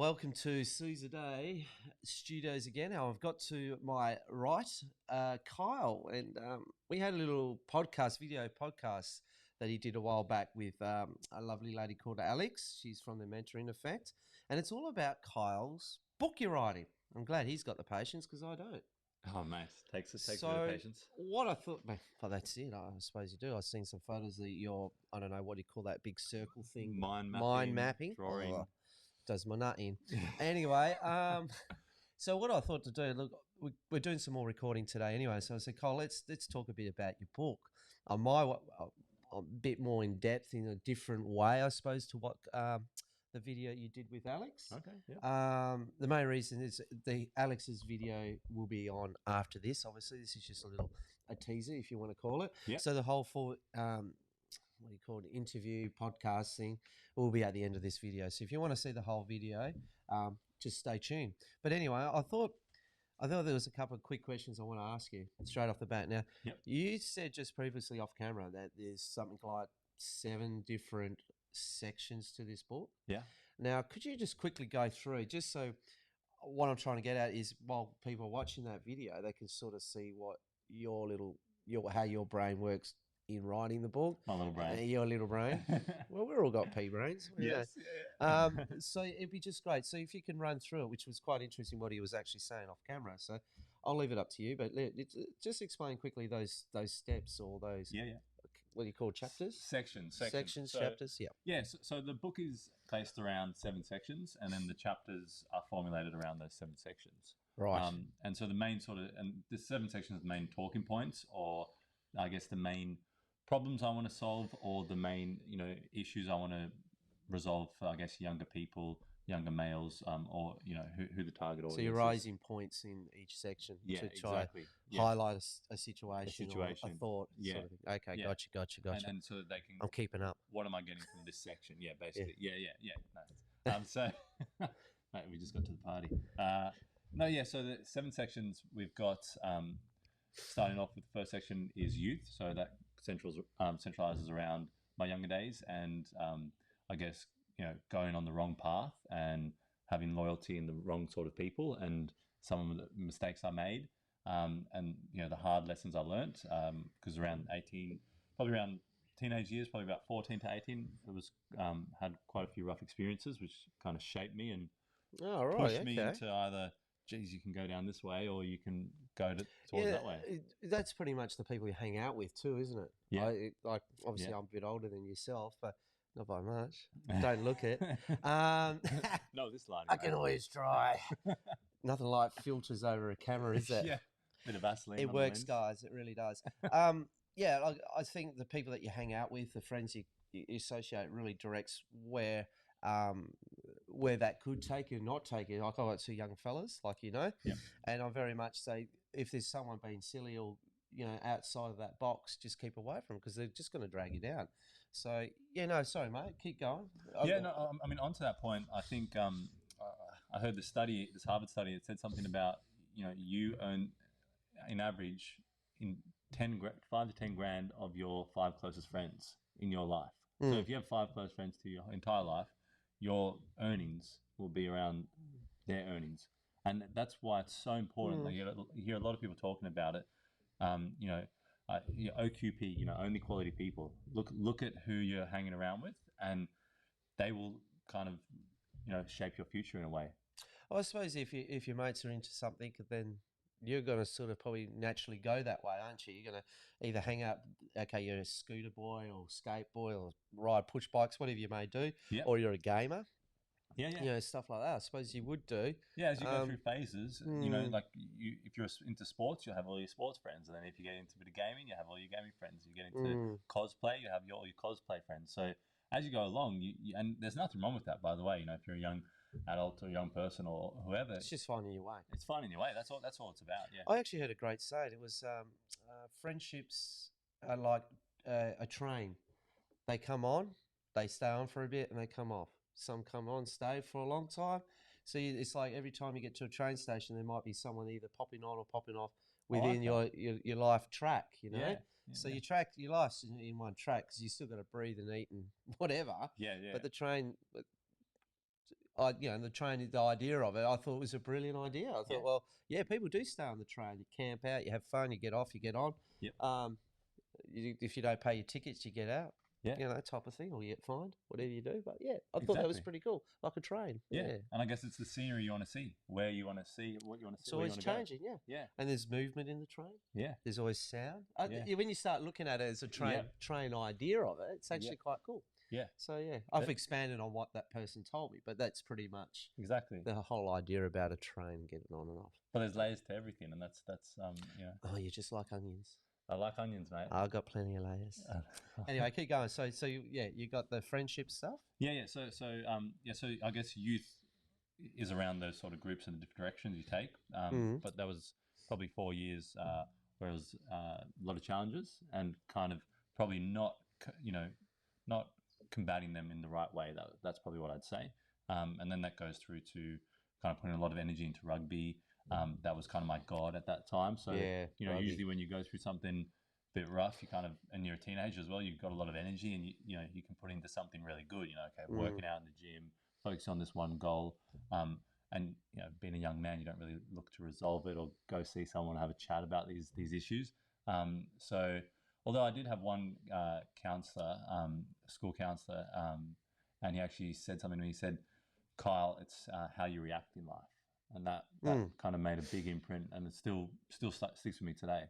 welcome to Seizetheday Studios again. Now I've got to my right, Kyle, and we had a little video podcast that he did a while back with a lovely lady called Alex. She's from the Mentoring Effect, and it's all about Kyle's book you're writing. I'm glad he's got the patience because I don't. Oh, mate, takes a bit of patience. What I thought, well, that's it. I suppose you do. I've seen some photos that you're, I don't know, what do you call that big circle thing? Mind mapping. Drawing. Oh, does my nut in. Anyway, so what I thought to do, look, we're doing some more recording today anyway. So I said, Cole, let's talk a bit about your book. A bit more in depth in a different way, I suppose, to what the video you did with Alex. Okay. Yeah. The main reason is Alex's video will be on after this. Obviously, this is just a teaser, if you want to call it. Yeah. So the whole what do you call it, interview, podcast thing will be at the end of this video. So if you want to see the whole video, just stay tuned. But anyway, I thought there was a couple of quick questions I want to ask you straight off the bat. Now, Yep. You said just previously off camera that there's something like 7 different sections to this book. Yeah. Now, could you just quickly go through, just so what I'm trying to get at is while people are watching that video, they can sort of see what how your brain works in writing the book. My little brain. Your little brain. Well, we're all got pea brains. Yes. Yeah. So it'd be just great. So if you can run through it, which was quite interesting what he was actually saying off camera. So I'll leave it up to you, but just explain quickly those steps or those. Yeah. What do you call chapters? Sections, chapters. Yeah. Yeah. So the book is based around 7 sections, and then the chapters are formulated around those 7 sections. Right. And so the main the 7 sections are the main talking points, or I guess the main problems I want to solve, or the main issues I want to resolve for, I guess, younger people, younger males, or who the target audience. So you're raising points in each section to try highlight a situation or a thought. Sort of thing. Okay, yeah. Gotcha. And so that they can. I'm keeping up. What am I getting from this section? Yeah, basically. Yeah. No. So mate, we just got to the party. So the 7 sections we've got. Starting off with the first section is youth, so that centralizes around my younger days and I guess going on the wrong path and having loyalty in the wrong sort of people and some of the mistakes I made and the hard lessons I learnt because around teenage years, probably about 14 to 18, it was had quite a few rough experiences which kind of shaped me and pushed me into either geez, you can go down this way or you can go towards that way. That's pretty much the people you hang out with too, isn't it? Yeah. Obviously, I'm a bit older than yourself, but not by much. Don't look it. No, this line. I can always try. Nothing like filters over a camera, is it? Yeah. Bit of Vaseline. It works, guys. It really does. I think the people that you hang out with, the friends you associate, really directs where that could take you, not take you. Like I got 2 young fellas, and I very much say if there's someone being silly or outside of that box, just keep away from them because they're just going to drag you down. So sorry, mate, keep going. Onto that point, I think I heard this Harvard study. It said something about you earn in average in 5 to 10 grand of your 5 closest friends in your life. So if you have 5 close friends to your entire life, your earnings will be around their earnings. And that's why it's so important. Like you hear a lot of people talking about it. OQP, only quality people. Look at who you're hanging around with and they will kind of, shape your future in a way. I suppose if your mates are into something, then you're going to sort of probably naturally go that way, aren't you? You're going to either hang out, you're a scooter boy or skate boy or ride push bikes, whatever you may do, or you're a gamer. Yeah. Stuff like that. I suppose you would do. Yeah, as you go through phases, if you're into sports, you'll have all your sports friends. And then if you get into a bit of gaming, you have all your gaming friends. You get into cosplay, you have all your cosplay friends. So as you go along, and there's nothing wrong with that, by the way. If you're a young adult or young person or whoever, it's just finding your way. It's finding your way. That's all it's about. Yeah. I actually heard a great saying. It was friendships are like a train. They come on, they stay on for a bit, and they come off. Some come on, stay for a long time. So it's like every time you get to a train station, there might be someone either popping on or popping off within your life track. So your life's in one track because you still got to breathe and eat and whatever. Yeah. But the train, the idea of it, I thought was a brilliant idea. I thought, Yeah. well, yeah, people do stay on the train. You camp out, you have fun, you get off, you get on. Yep. If you don't pay your tickets, you get out. Yeah. That type of thing, or you get fined, whatever you do. But yeah, I thought that was Exactly. pretty cool, like a train. Yeah. And I guess it's the scenery you want to see, where you want to see, what you want to see, It's where you always want to go. changing, yeah. Yeah. And there's movement in the train. Yeah. There's always sound. Yeah. When you start looking at it as a train idea of it, it's actually quite cool. Yeah. So yeah, I've expanded on what that person told me, but that's pretty much Exactly the whole idea about a train getting on and off. But there's layers to everything, and that's Oh, you just like onions. I like onions, mate. I've got plenty of layers. Anyway, keep going. So you got the friendship stuff. Yeah. So I guess youth is around those sort of groups and the different directions you take. But that was probably 4 years where it was a lot of challenges and kind of probably not combating them in the right way. That's probably what I'd say. And then that goes through to kind of putting a lot of energy into rugby. That was kind of my god at that time. So usually when you go through something a bit rough, you kind of, and you're a teenager as well, you've got a lot of energy, and you can put into something really good. Working out in the gym, focusing on this one goal. And being a young man, you don't really look to resolve it or go see someone and have a chat about these issues. So although I did have one counselor, school counselor, and he actually said something to me. He said, "Kyle, it's how you react in life," and that kind of made a big imprint, and it still sticks with me today.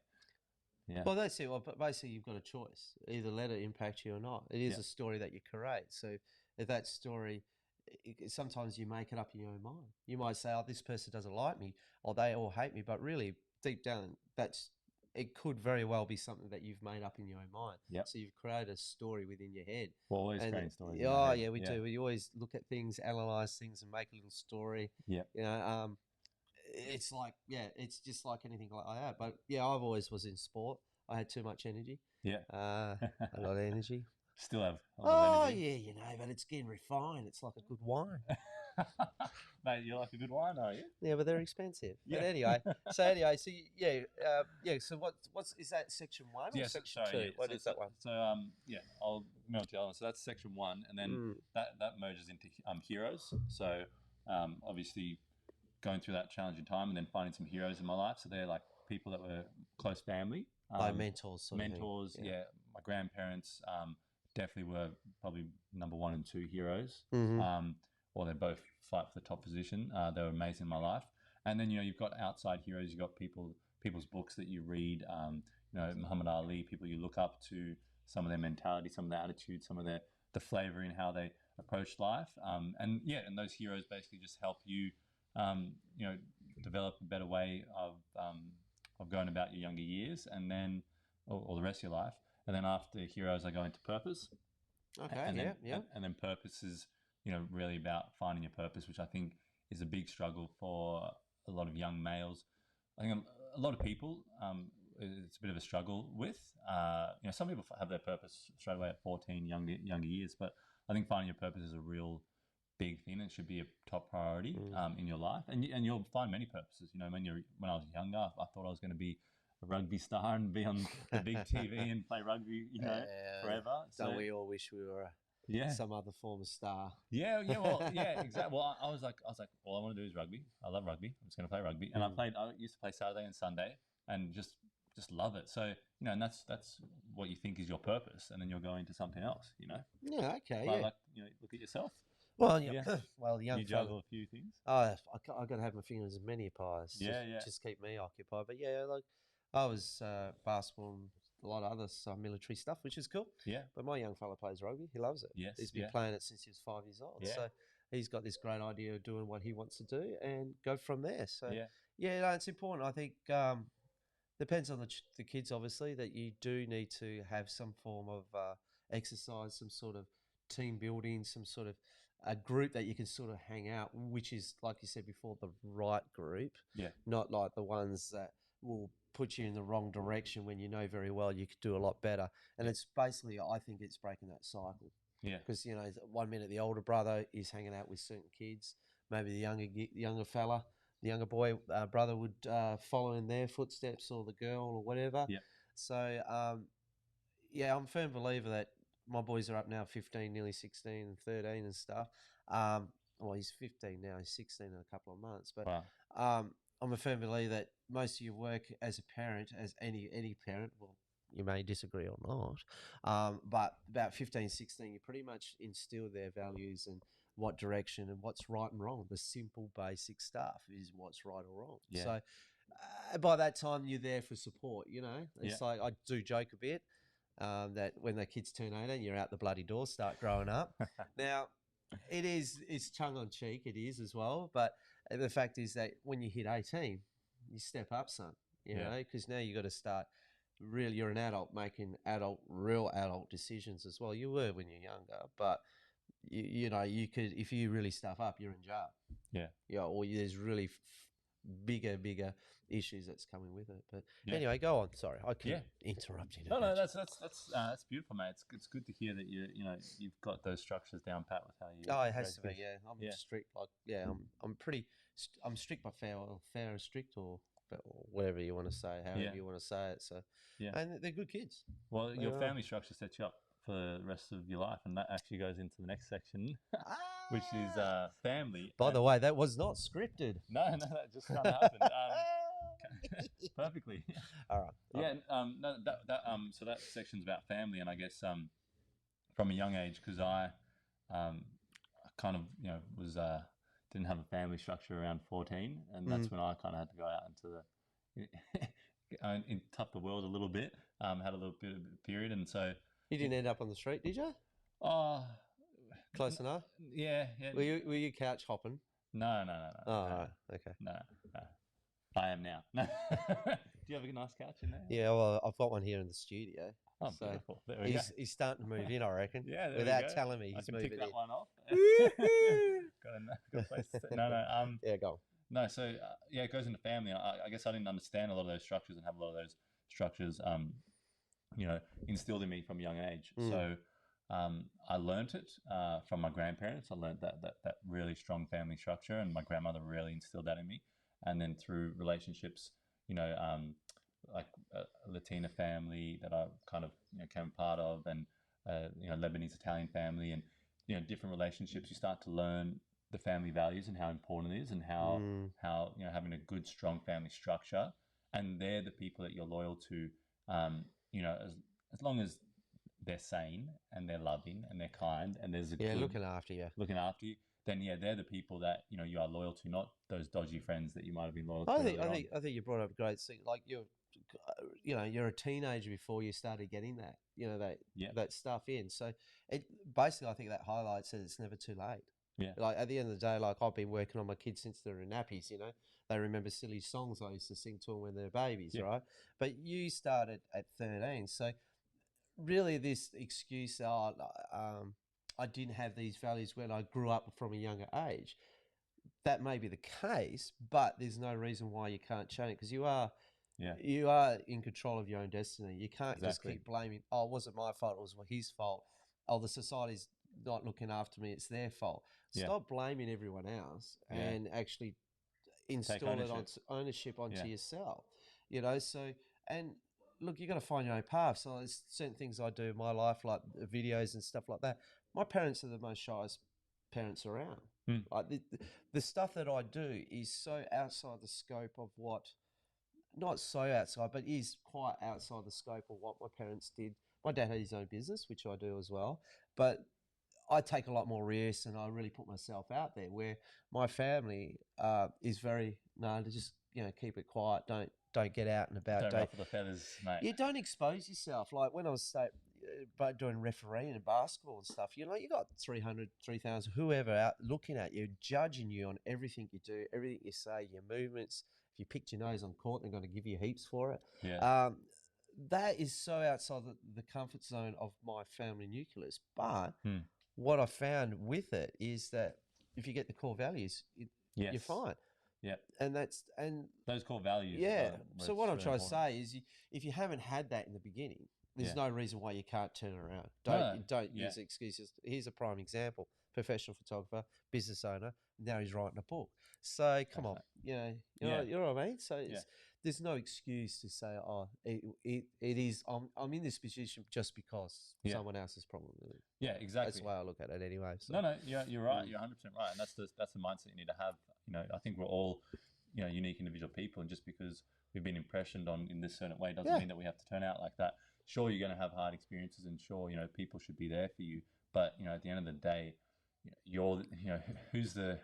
Yeah. Well, that's it. Well, but basically, you've got a choice: either let it impact you or not. It is a story that you create. So if that story, sometimes you make it up in your own mind. You might say, "Oh, this person doesn't like me," or "They all hate me," but really, deep down, it could very well be something that you've made up in your own mind. Yep. So you've created a story within your head. We're always creating stories. Oh, yeah, we do. We always look at things, analyze things, and make a little story. Yeah. It's like, it's just like anything like that. But yeah, I've always was in sport. I had too much energy. Yeah. A lot of energy. Still have a lot of energy. Yeah, but it's getting refined. It's like a good wine. Mate, you like a good wine, are you? Yeah, but they're expensive. Yeah. But anyway, so So what's is that section 1 or section 2? Yeah. What is that one? So I'll move on to the other one. So that's section 1, and then that merges into heroes. So obviously going through that challenging time, and then finding some heroes in my life. So they're like people that were close family, like mentors. Mentors, yeah. My grandparents definitely were probably number 1 and 2 heroes. Or they both fight for the top position. They were amazing in my life. And then, you've got outside heroes. You've got people's books that you read, Muhammad Ali, people you look up to, some of their mentality, some of their attitude, some of the flavor in how they approach life. And those heroes basically just help you, develop a better way of going about your younger years, and then, or the rest of your life. And then after heroes, I go into purpose. Okay, And then purpose is, really about finding your purpose, which I think is a big struggle for a lot of young males. I think a lot of people, it's a bit of a struggle with. Some people have their purpose straight away at 14, younger years, but I think finding your purpose is a real big thing. It should be a top priority in your life, and you'll find many purposes. When I was younger, I thought I was going to be a rugby star and be on the big TV and play rugby, forever. Don't we all wish we were some other form of star? Yeah, exactly. Well, I was like, all I want to do is rugby. I love rugby. I'm just going to play rugby. And I used to play Saturday and Sunday, and just love it. So, and that's what you think is your purpose, and then you'll go into something else, Yeah, okay, Like, look at yourself. Well, well, you juggle a few things. I got to have my fingers in many pies. Just keep me occupied. But like I was basketball and a lot of other military stuff, which is cool. Yeah. But my young fella plays rugby. He loves it. Yes. He's been playing it since he was 5 years old. Yeah. So he's got this great idea of doing what he wants to do and go from there. So it's important. I think depends on the kids, obviously, that you do need to have some form of exercise, some sort of team building, some sort of a group that you can sort of hang out, which is, like you said before, the right group. Yeah. Not like the ones that will put you in the wrong direction when you know very well you could do a lot better. And it's basically, I think it's breaking that cycle. Yeah. Because, 1 minute the older brother is hanging out with certain kids. Maybe the younger fella, the younger boy, brother would follow in their footsteps, or the girl, or whatever. Yeah. So, I'm a firm believer that my boys are up now 15, nearly 16 and 13 and stuff. well, he's 15 now. He's 16 in a couple of months. But Wow. I'm a firm believer that most of your work as a parent, as any parent, well, you may disagree or not, but about 15, 16, you pretty much instill their values and what direction and what's right and wrong. The simple, basic stuff is what's right or wrong. Yeah. So by that time, you're there for support. It's like I do joke a bit that when the kids turn 18, you're out the bloody door, start growing up. Now, it's tongue on cheek, it is as well. But the fact is that when you hit 18, you step up, son. You know, because now you got to start. Really, you're an adult making real adult decisions as well. You were when you're younger, but you could, if you really stuff up, you're in jail. Yeah. Or there's really bigger issues that's coming with it. But anyway, go on. Sorry, I could interrupt you. No, that's beautiful, mate. It's good to hear that you've got those structures down pat with how you. Oh, it has to be. kids. Yeah, I'm strict. I'm pretty. I'm strict by fair and strict, or whatever you want to say, however you want to say it. So and they're good kids. Well, your family structure sets you up for the rest of your life, and that actually goes into the next section, which is family. By the way, that was not scripted. No, that just kind of happened. Perfectly. All right. So that section's about family, and I guess from a young age, because I kind of was didn't have a family structure around 14, and that's when I kind of had to go out into the tough the world a little bit. Had a little bit of a period, and so you didn't end up on the street, did you? Close enough. Yeah. Were you couch hopping? No. Oh, right. Okay. No. I am now. Do you have a nice couch in there? Yeah, well, I've got one here in the studio. Oh, so beautiful. There we go. He's starting to move in, I reckon. Yeah, there without we go. telling me, he's I can moving pick that in. one off. got a place to sit. No. Yeah, go on. No, so it goes into family. I guess I didn't understand a lot of those structures and have a lot of those structures, instilled in me from a young age. So I learnt it from my grandparents. I learnt that really strong family structure, and my grandmother really instilled that in me. And then through relationships, like a Latina family that I kind of came part of, and Lebanese Italian family, and different relationships, you start to learn the family values and how important it is, and how having a good strong family structure, and they're the people that you're loyal to, as long as they're sane and they're loving and they're kind and there's a good looking after you, then they're the people that you are loyal to, not those dodgy friends that you might have been loyal to. I think you brought up a great thing. Like you're a teenager before you started getting that that stuff in. So it basically, I think that highlights that it's never too late. Yeah. Like at the end of the day, like I've been working on my kids since they're in nappies. They remember silly songs I used to sing to them when they're babies, right? But you started at 13, so really this excuse, I didn't have these values when I grew up from a younger age. That may be the case, but there's no reason why you can't change it, because you are in control of your own destiny. You can't just keep blaming, oh, it wasn't my fault, it was his fault. Oh, the society's not looking after me, it's their fault. Stop blaming everyone else and actually install ownership onto yourself. So, and look, you got to find your own path. So there's certain things I do in my life, like videos and stuff like that. My parents are the most shyest parents around. Like the stuff that I do is so outside the scope of what, not so outside, but is quite outside the scope of what my parents did. My dad had his own business, which I do as well, but I take a lot more risks and I really put myself out there, where my family is very, just keep it quiet, don't get out and about. Don't ruffle the feathers, mate. You don't expose yourself. Like when I was doing refereeing in basketball and stuff, you got 300, 3,000, whoever out looking at you, judging you on everything you do, everything you say, your movements. If you picked your nose on court, they're going to give you heaps for it. Yeah. That is so outside the comfort zone of my family nucleus. But what I found with it is that if you get the core values, you're fine. Yeah, and those core values. Yeah. So what I'm trying to say is, if you haven't had that in the beginning, there's no reason why you can't turn it around. Don't use excuses. Here's a prime example. professional photographer, business owner. Now he's writing a book. So come on, you know what I mean. So there's no excuse to say, oh, it is. I'm in this position just because someone else is probably. Yeah, exactly. That's the way I look at it, anyway. So. No, you're right. You're 100% right, and that's the mindset you need to have. I think we're all, unique individual people, and just because we've been impressioned on in this certain way doesn't mean that we have to turn out like that. Sure, you're going to have hard experiences, and sure, people should be there for you. But at the end of the day, you're who's the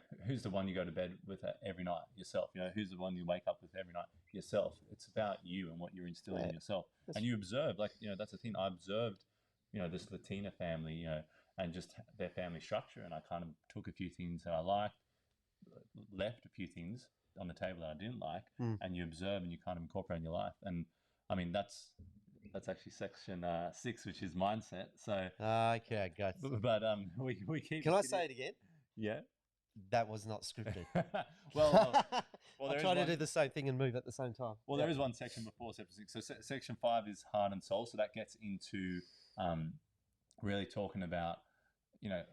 one you go to bed with every night? Yourself. Who's the one you wake up with every night? Yourself. It's about you and what you're instilling in yourself. And you observe, that's the thing. I observed, this Latina family, and just their family structure, and I kind of took a few things that I liked, left a few things on the table that I didn't like, and you observe and you kind of incorporate in your life. And I mean, that's actually section 6, which is mindset. So okay, got it. But we keep. Can I say it again? Yeah. That was not scripted. well, I try to do the same thing and move at the same time. Well, there is one section before section 6. So section 5 is heart and soul. So that gets into really talking about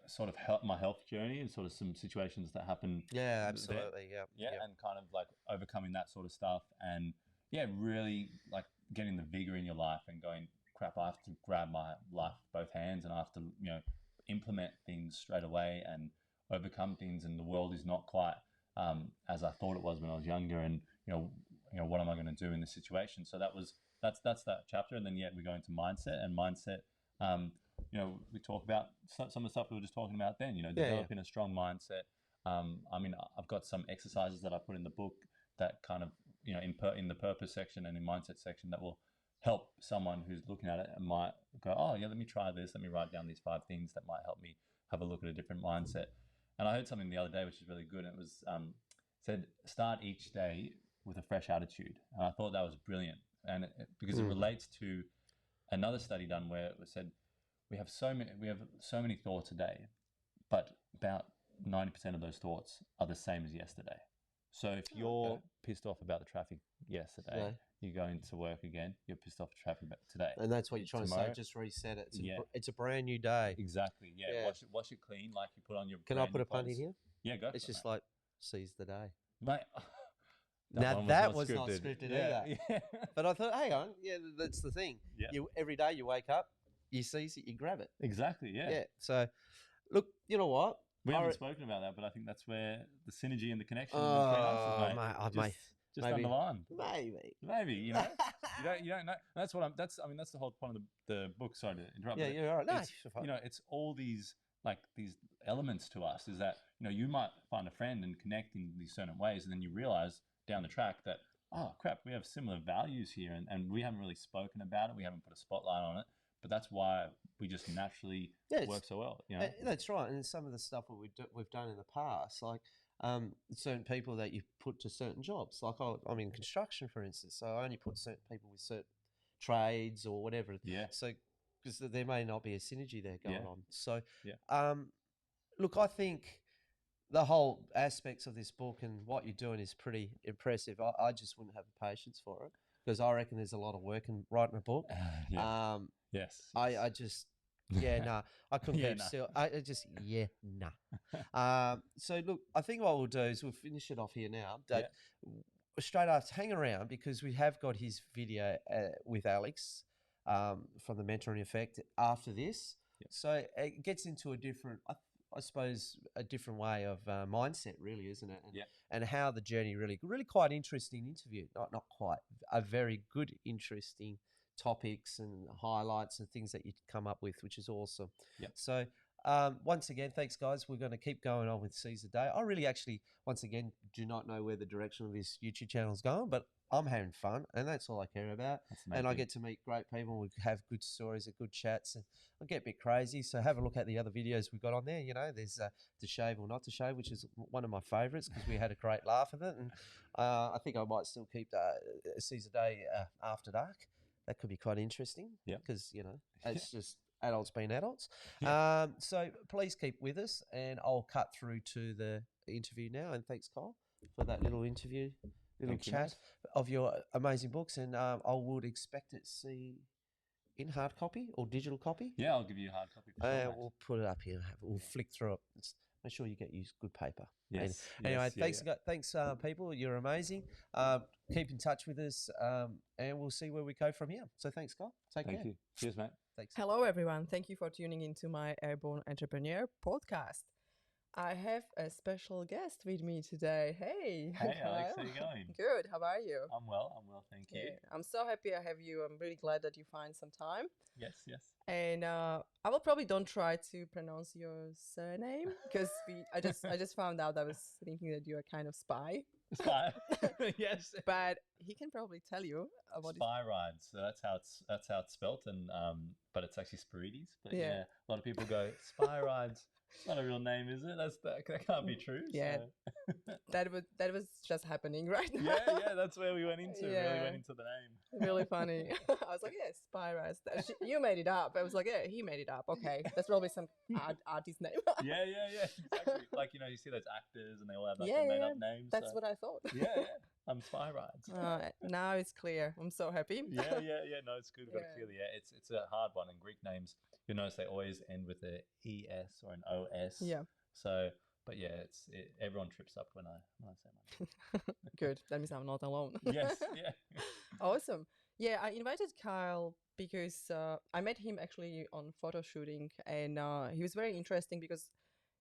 sort of my health journey and sort of some situations that happen. Yeah, absolutely. Yeah, and kind of like overcoming that sort of stuff, and really like getting the vigor in your life and going, crap, I have to grab my life with both hands, and I have to implement things straight away and overcome things. And the world is not quite as I thought it was when I was younger, and what am I going to do in this situation? So that's that chapter, and then we go into mindset, and mindset. We talk about some of the stuff we were just talking about then. Developing a strong mindset. I mean, I've got some exercises that I put in the book that kind of in the purpose section and in mindset section that will help someone who's looking at it and might go, oh yeah, let me try this. Let me write down these 5 things that might help me have a look at a different mindset. And I heard something the other day which is really good. And it was said, start each day with a fresh attitude. And I thought that was brilliant, and because it relates to another study done where it was said we have so many thoughts a day, but about 90% of those thoughts are the same as yesterday. So if you're pissed off about the traffic yesterday, you're going to work again, you're pissed off the traffic about today. And that's what you're trying to say, just reset it. It's a brand new day. Exactly, yeah. Wash it clean like you put on your Can I put a pun in here? Yeah, go. It's just like, seize the day. Mate, now that was not scripted either. Yeah. But I thought, hang on, that's the thing. Yeah. Every day you wake up, you seize it, you grab it. Exactly, yeah. Yeah, so look, you know what? We haven't spoken about that, but I think that's where the synergy and the connection between us is, mate. Just maybe, underlined. Maybe. You don't know. That's the whole point of the book. Sorry to interrupt. Yeah, you're all right. No, it's all these elements to us. Is that you might find a friend and connect in these certain ways, and then you realize down the track that, oh crap, we have similar values here, and we haven't really spoken about it. We haven't put a spotlight on it. But that's why we just naturally work so well. That's right. And some of the stuff that we've done in the past, like certain people that you put to certain jobs. Like I'm in construction, for instance, so I only put certain people with certain trades or whatever. Yeah. So because there may not be a synergy there going on. So, yeah. Look, I think the whole aspects of this book and what you're doing is pretty impressive. I just wouldn't have the patience for it, because I reckon there's a lot of work in writing a book. Yes. I just, I couldn't keep still. I just, So look, I think what we'll do is we'll finish it off here now. Straight after, hang around, because we have got his video with Alex from the Mentoring Effect after this. Yep. So it gets into a different, I suppose, a different way of mindset, really, isn't it? And how the journey really quite interesting interview. Not quite, a very good, interesting topics and highlights and things that you come up with, which is awesome. Yep. So once again, thanks guys. We're going to keep going on with Seize the Day. I really actually, once again, do not know where the direction of this YouTube channel is going, but I'm having fun, and that's all I care about. And I get to meet great people. We have good stories and good chats, and I get a bit crazy. So have a look at the other videos we've got on there. There's To Shave or Not to Shave, which is one of my favourites because we had a great laugh with it. And I think I might still keep Seize the Day After Dark. That could be quite interesting because, it's just adults being adults. Yeah. So please keep with us, and I'll cut through to the interview now. And thanks, Kyle, for that little interview, chat of your amazing books. And I would expect to see in hard copy or digital copy? Yeah, I'll give you a hard copy for sure. Mate. We'll put it up here. We'll flick through it. Make sure you use good paper. Yes. Anyway, yes, thanks, people. You're amazing. Keep in touch with us, and we'll see where we go from here. So thanks, Scott. Take care. Thank you. Cheers, mate. Thanks. Hello, everyone. Thank you for tuning into my Airborne Entrepreneur podcast. I have a special guest with me today. Hey. Hey, Alex. How you going? Good. How are you? I'm well. Thank you. Yeah, I'm so happy I have you. I'm really glad that you find some time. Yes. And I will probably don't try to pronounce your surname because I just found out I was thinking that you're a kind of spy. Spy. Yes. But he can probably tell you about Spy rides. So that's how it's spelt, and but it's actually Spirides. But yeah, a lot of people go spy rides. It's not a real name, is it? That can't be true. Yeah, so. that was just happening right now. Yeah, that's where we went into. Yeah. Really went into the name. Really funny. I was like, yeah, spy rides. You made it up. I was like, yeah, he made it up. Okay, that's probably some artist name. Yeah, exactly. Like you see those actors, and they all have like Yeah, made yeah. up names. That's so. what I thought. Yeah. I'm Spy Rides. Now it's clear. I'm so happy. Yeah. No, it's good. Got it clearly. Yeah, it's a hard one. And Greek names, you'll notice they always end with a ES or an OS. Yeah. So, but yeah, everyone trips up when I say my name. Good. That means I'm not alone. Yes. Yeah. Awesome. Yeah, I invited Kyle because I met him actually on photo shooting, and he was very interesting because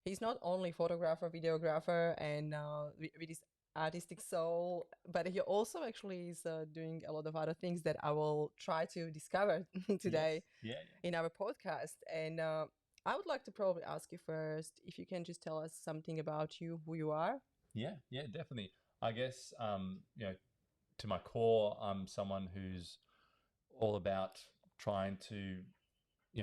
he's not only photographer, videographer, and with his artistic soul, but he also actually is doing a lot of other things that I will try to discover today in our podcast. And I would like to probably ask you first if you can just tell us something about you, who you are. Yeah, definitely. I guess to my core, I'm someone who's all about trying to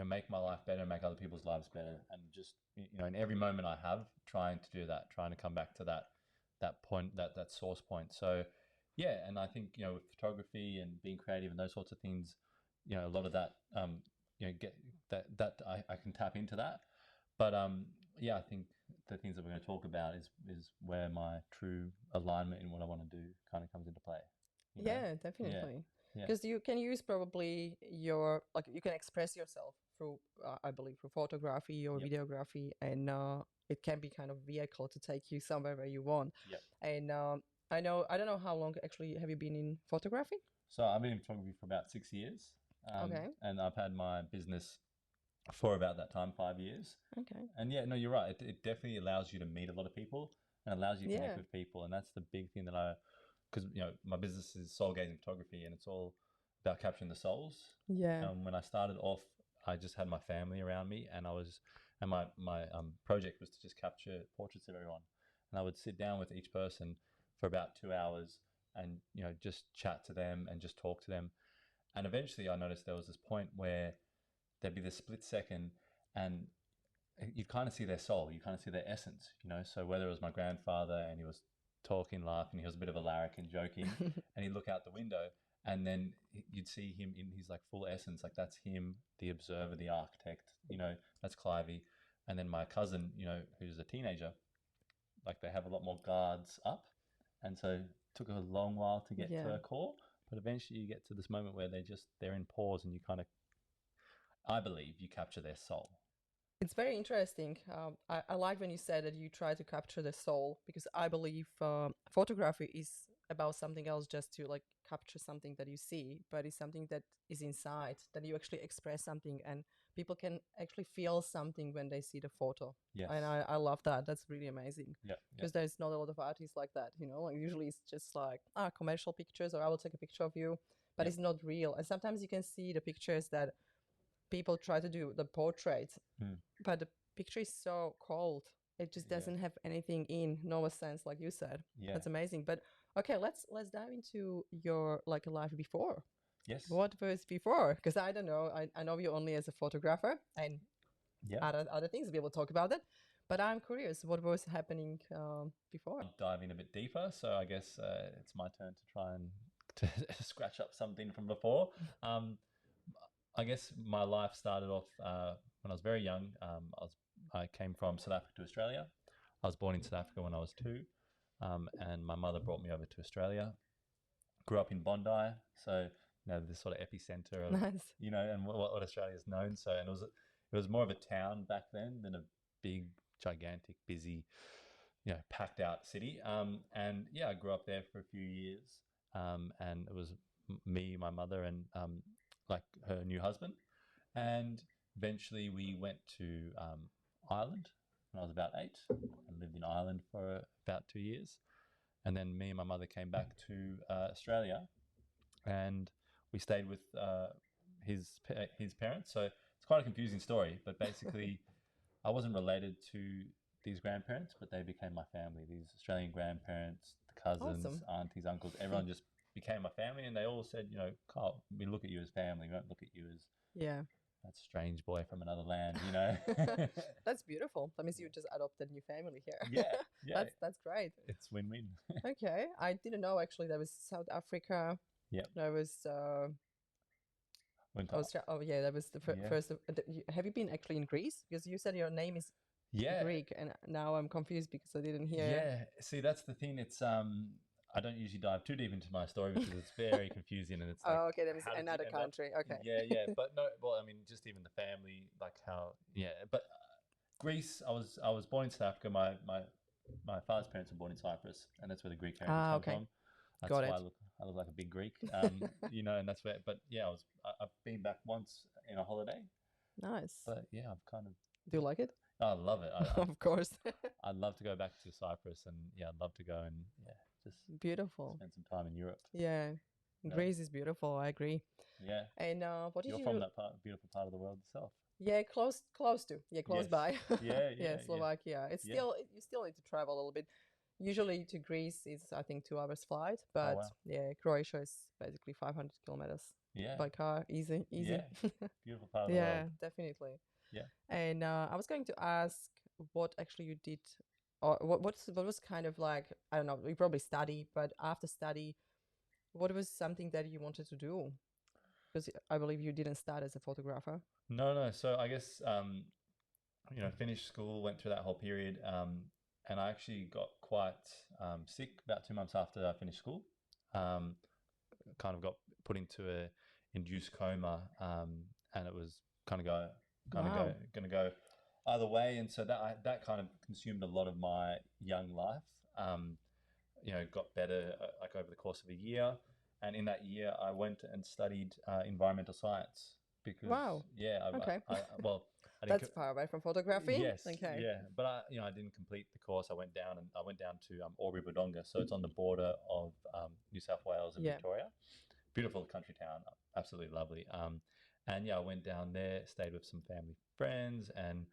make my life better, make other people's lives better, and just in every moment I have, trying to do that, trying to come back to that point, that source point. So yeah, and I think with photography and being creative and those sorts of things, a lot of that get that I can tap into that. But I think the things that we're going to talk about is where my true alignment in what I want to do kind of comes into play. Yeah, definitely. Yeah. Because you can use probably you can express yourself through I believe through photography or videography, and it can be kind of vehicle to take you somewhere where you want. Yep. And I don't know how long actually have you been in photography? So I've been in photography for about 6 years. Okay. And I've had my business for about that time, 5 years. Okay. And yeah, no, you're right. It definitely allows you to meet a lot of people and allows you to connect with people. And that's the big thing that because my business is soul gazing photography, and it's all about capturing the souls. Yeah. When I started off, I just had my family around me, and my project was to just capture portraits of everyone. And I would sit down with each person for about 2 hours and just chat to them and just talk to them. And eventually I noticed there was this point where there'd be this split second, and you kind of see their soul, you kind of see their essence, So whether it was my grandfather and he was talking, laughing, he was a bit of a larrikin and joking, and he'd look out the window, and then you'd see him in his like full essence, like that's him, the observer, the architect, that's Clivey. And then my cousin, who's a teenager, like they have a lot more guards up, and so it took a long while to get to her core, but eventually you get to this moment where they're in pause, and you kind of, I believe, you capture their soul. It's very interesting. I like when you said that you try to capture the soul, because I believe photography is about something else, just to like capture something that you see, but it's something that is inside, that you actually express something, and people can actually feel something when they see the photo. Yes. And I love that. That's really amazing. Yeah. Because there's not a lot of artists like that, like usually it's just like commercial pictures, or I will take a picture of you, but it's not real. And sometimes you can see the pictures that people try to do, the portraits, but the picture is so cold. It just doesn't have anything in, no sense, like you said. Yeah. That's amazing. But okay, let's dive into your like life before. Yes. What was before? Because I don't know. I know you only as a photographer, and other things. We will talk about it. But I'm curious, what was happening before? I'll dive in a bit deeper. So I guess it's my turn to try and to scratch up something from before. I guess my life started off when I was very young. I came from South Africa to Australia. I was born in South Africa when I was 2, and my mother brought me over to Australia. Grew up in Bondi, so the sort of epicenter of, Nice. and what Australia is known. So, and it was more of a town back then than a big, gigantic, busy, packed out city. And yeah, I grew up there for a few years. And it was me, my mother, and like her new husband. And eventually we went to Ireland when I was about 8 and lived in Ireland for about 2 years. And then me and my mother came back to Australia, and we stayed with his parents. So it's quite a confusing story, but basically I wasn't related to these grandparents, but they became my family. These Australian grandparents, the cousins, Awesome. aunties, uncles, everyone just became my family, and they all said, Carl, we look at you as family. We don't look at you as Yeah. that strange boy from another land, That's beautiful. That means you just adopted new family here. Yeah. That's great. It's win-win. Okay, I didn't know actually there was South Africa. Yep. There was Went to- Austria. Oh yeah, that was the Yeah. first. Have you been actually in Greece? Because you said your name is yeah. Greek, and now I'm confused because I didn't hear. Yeah. See, that's the thing. It's I don't usually dive too deep into my story because it's very confusing, and it's like, Oh, okay, that was how did you another end up- country. Okay. Yeah. But no, well, I mean, just even the family, like how, But Greece, I was born in South Africa. My father's parents were born in Cyprus, and that's where the Greek heritage comes Okay. from. That's Got why it. I look like a big Greek, and that's where. But yeah, I've been back once in a holiday, Nice. but yeah, I've kind of. Do you like it? I love it. Of course. I'd love to go back to Cyprus, and yeah, I'd love to go and just Beautiful. spend some time in Europe. Yeah. No. Greece is beautiful. I agree. Yeah, And what did you're you? from that beautiful part of the world itself. Yeah, close to. Yeah, close Yes. by. Yeah, Yeah, Slovakia. It's Yeah. still you still need to travel a little bit. Usually to Greece is I think 2 hours flight, but wow. yeah, Croatia is basically 500 kilometers Yeah, by car, easy. Yeah. beautiful part of the Yeah, world. definitely. Yeah. And I was going to ask what actually you did, or what was kind of like, I don't know, you probably study, but after study, what was something that you wanted to do? Because I believe you didn't start as a photographer. No. So I guess finished school, went through that whole period, and I actually got quite sick about 2 months after I finished school. Kind of got put into a induced coma, and it was going to go either way, and so that kind of consumed a lot of my young life. Got better like over the course of a year, and in that year I went and studied environmental science because Wow. Okay. I didn't That's far away from photography. Yes. Okay. Yeah. But I didn't complete the course. I went down to Albury Wodonga, so it's on the border of New South Wales and Yeah. Victoria. Beautiful country town, absolutely lovely. And yeah, I went down there, stayed with some family friends, and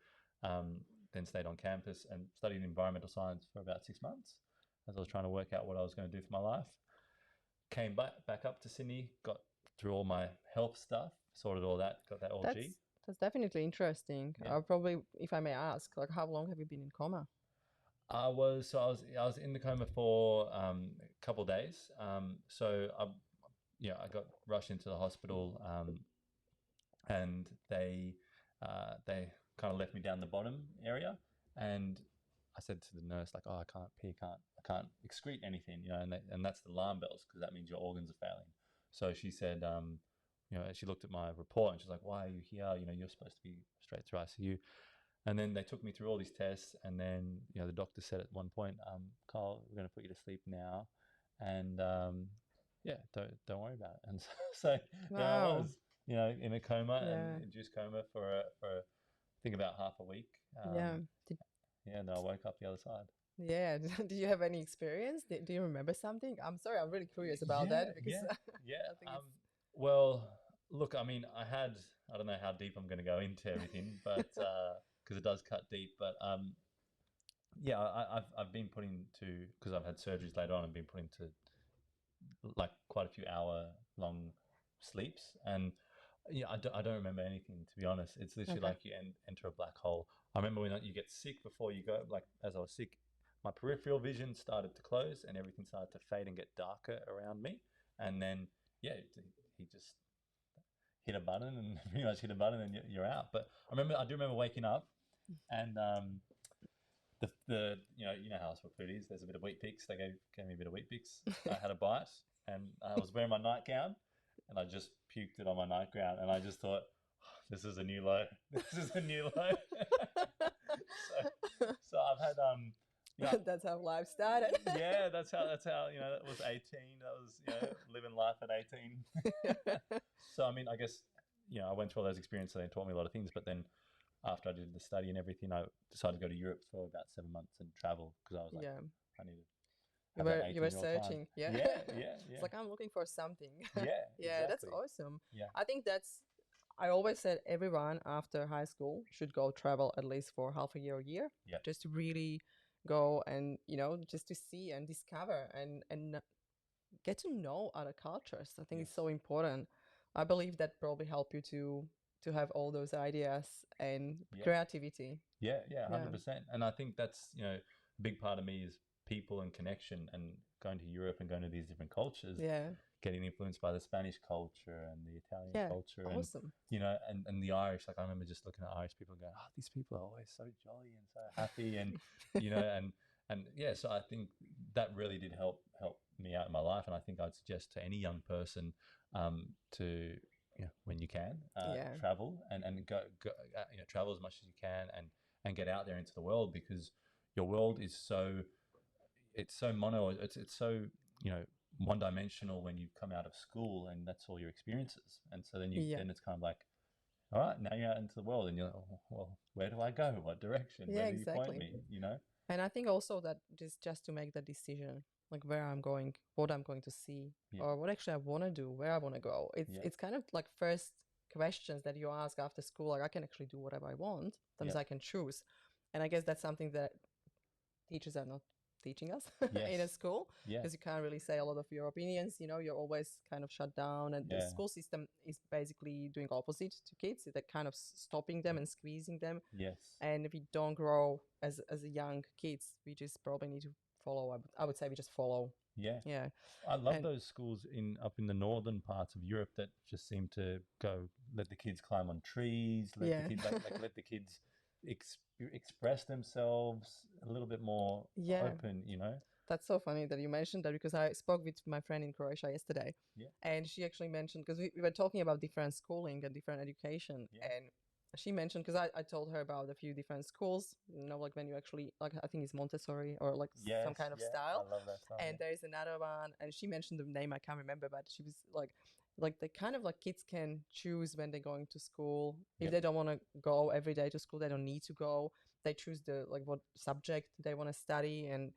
then stayed on campus and studied environmental science for about 6 months as I was trying to work out what I was going to do for my life. Came back up to Sydney, got through all my health stuff, sorted all that, got that all G. That's definitely interesting. Yeah. Probably, if I may ask, like how long have you been in coma? I was in the coma for a couple of days. So I got rushed into the hospital, and they kind of left me down the bottom area, and I said to the nurse, like, oh, I can't pee, I can't excrete anything, and that's the alarm bells because that means your organs are failing. So she said, she looked at my report and she's like, why are you here? You're supposed to be straight through ICU. And then they took me through all these tests, and then the doctor said at one point, Carl, we're going to put you to sleep now, and don't worry about it. And so there I Wow. was, in a coma, Yeah. and induced coma for I think about half a week. Yeah. And then I woke up the other side. Yeah. Did you have any experience? Do you remember something? I'm sorry, I'm really curious about that because Yeah. I think it's... Well, look, I mean, I don't know how deep I'm going to go into everything, but because it does cut deep. But I've been put into, because I've had surgeries later on, I've been put into like quite a few hour-long sleeps, and I don't remember anything, to be honest. It's literally Okay. like you enter a black hole. I remember when you get sick before you go, like as I was sick, my peripheral vision started to close and everything started to fade and get darker around me. And then, yeah, he just hit a button and pretty much hit a button and you're out. But I do remember waking up, and the you know how hospital food is. There's a bit of Wheat Bix. They gave me a bit of Wheat Bix. I had a bite, and I was wearing my nightgown. and I just puked it on my nightgown, and I just thought, this is a new low. This is a new low. so I've had yeah, That's how life started. yeah, that's how that was 18. That was living life at 18. So I mean, I guess I went through all those experiences and they taught me a lot of things. But then after I did the study and everything, I decided to go to Europe for about 7 months and travel because I was like, I need to. You were searching, yeah. It's like I'm looking for something. Yeah, yeah, that's exactly. awesome. Yeah, I think I always said everyone after high school should go travel at least for half a year, Yeah. just to really go and just to see and discover and get to know other cultures. I think it's so important. I believe that probably help you to have all those ideas and creativity. Yeah, 100%. And I think that's a big part of me is people and connection, and going to Europe and going to these different cultures. Yeah. Getting influenced by the Spanish culture and the Italian culture, awesome. and the Irish. Like I remember just looking at Irish people and going, "Oh, these people are always so jolly and so happy," and and yeah. So I think that really did help me out in my life, and I think I'd suggest to any young person to when you can travel and go travel as much as you can and get out there into the world, because your world is so it's so one-dimensional when you come out of school and that's all your experiences, and so then then it's kind of like, all right, now you're out into the world and you're like, oh, well, where do I go, what direction, where do you point me, And I think also that just to make the decision, like where I'm going, what I'm going to see, or what actually I want to do, where I want to go. It's kind of like first questions that you ask after school, like I can actually do whatever I want, sometimes I can choose. And I guess that's something that teachers are not teaching us in a school, because you can't really say a lot of your opinions, you're always kind of shut down, and the school system is basically doing opposite to kids. They're kind of stopping them and squeezing them. And if we don't grow as a young kids, we just probably need to follow. I would say we just follow. I love those schools up in the northern parts of Europe that just seem to let the kids climb on trees, let the kids let the kids express themselves a little bit more open, That's so funny that you mentioned that, because I spoke with my friend in Croatia yesterday, and she actually mentioned, because we were talking about different schooling and different education, and she mentioned, because I told her about a few different schools, like when you actually, like I think it's Montessori or like some kind of style. I love that style. And there is another one, and she mentioned the name, I can't remember, but she was like they kind of like kids can choose when they're going to school. If they don't want to go every day to school, they don't need to go. They choose what subject they want to study, and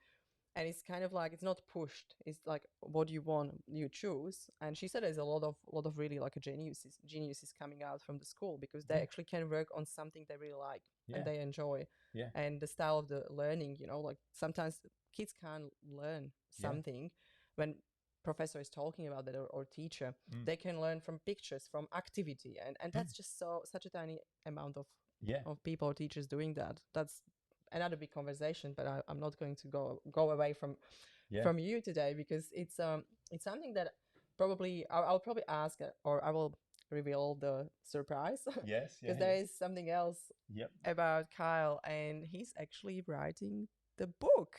it's kind of like, it's not pushed. It's like, what you want, you choose. And she said there's a lot of really like geniuses coming out from the school, because they actually can work on something they really like and they enjoy. And the style of the learning, like sometimes kids can't learn something when professor is talking about that, or teacher. They can learn from pictures, from activity, and that's just such a tiny amount of people or teachers doing that. That's another big conversation, but I'm not going to go away from you today, because it's something that probably I'll probably ask, or I will reveal the surprise. Because there is something else about Kyle, and he's actually writing the book.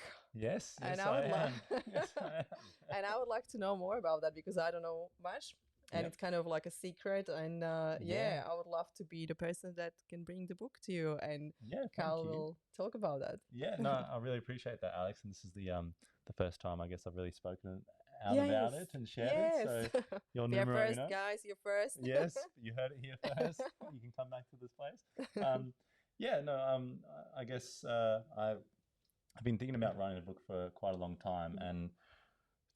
And I am. And I would like to know more about that, because I don't know much. And it's kind of like a secret, and I would love to be the person that can bring the book to you, and Kyle will talk about that. No, I really appreciate that, Alex. And this is the first time I guess I've really spoken out about it and shared it. So you're numero first, uno. guys. You're first. Yes, you heard it here first. You can come back to this place. I guess I've been thinking about writing a book for quite a long time, and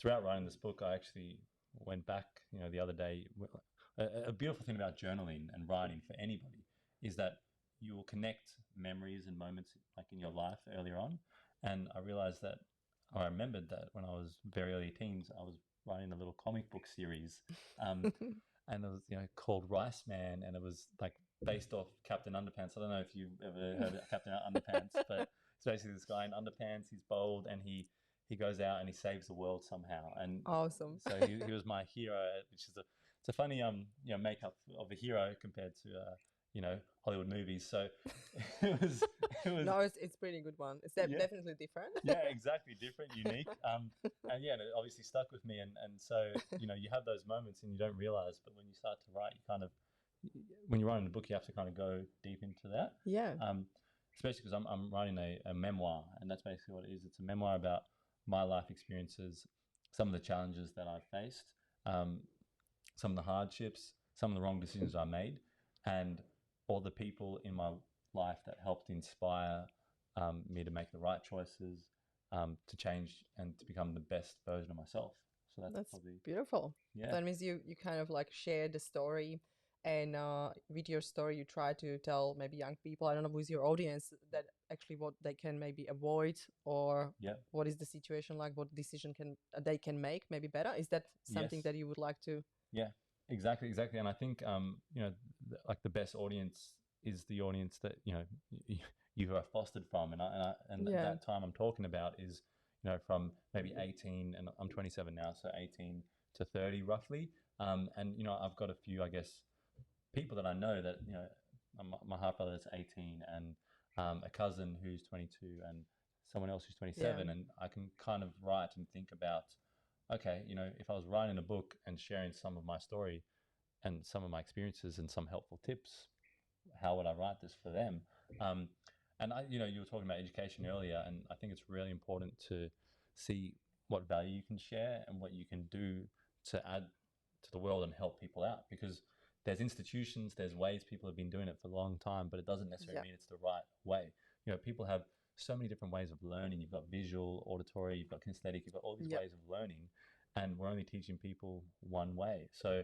throughout writing this book, I actually went back, the other day. A beautiful thing about journaling and writing for anybody is that you will connect memories and moments like in your life earlier on. And I remembered that when I was very early teens, I was writing a little comic book series, and it was called Rice Man, and it was like based off Captain Underpants. I don't know if you've ever heard of Captain Underpants, but it's basically this guy in underpants. He's bold, and he goes out and he saves the world somehow. And awesome. So he was my hero, which is it's a funny makeup of a hero compared to Hollywood movies. So it was No, it's pretty good one. It's Yeah. definitely different. yeah, exactly, different, unique. And yeah, and it obviously stuck with me. And so you have those moments and you don't realize, but when you start to write, you kind of when you're writing a book, you have to kind of go deep into that. Yeah. Especially because I'm writing a memoir, and that's basically what it is. It's a memoir about my life experiences, some of the challenges that I've faced, some of the hardships, some of the wrong decisions I made, and all the people in my life that helped inspire me to make the right choices, to change and to become the best version of myself. So that's probably beautiful. yeah. That means you kind of like share the story, and with your story you try to tell maybe young people, I don't know, with your audience, that actually what they can maybe avoid, or Yeah. what is the situation like, what decision they can make maybe better. Is that something Yes. that you would like to? Yeah, exactly. And I think like the best audience is the audience that you are fostered from, and Yeah. that time I'm talking about is from maybe 18, and I'm 27 now, so 18 to 30 roughly. And I've got a few, I guess, people that I know that my half brother is 18, and a cousin who's 22, and someone else who's 27, Yeah. and I can kind of write and think about, okay, if I was writing a book and sharing some of my story and some of my experiences and some helpful tips, how would I write this for them? And you were talking about education earlier, and I think it's really important to see what value you can share and what you can do to add to the world and help people out, because there's institutions, there's ways people have been doing it for a long time, but it doesn't necessarily mean it's the right way. People have so many different ways of learning. You've got visual, auditory, you've got kinesthetic, you've got all these ways of learning, and we're only teaching people one way. So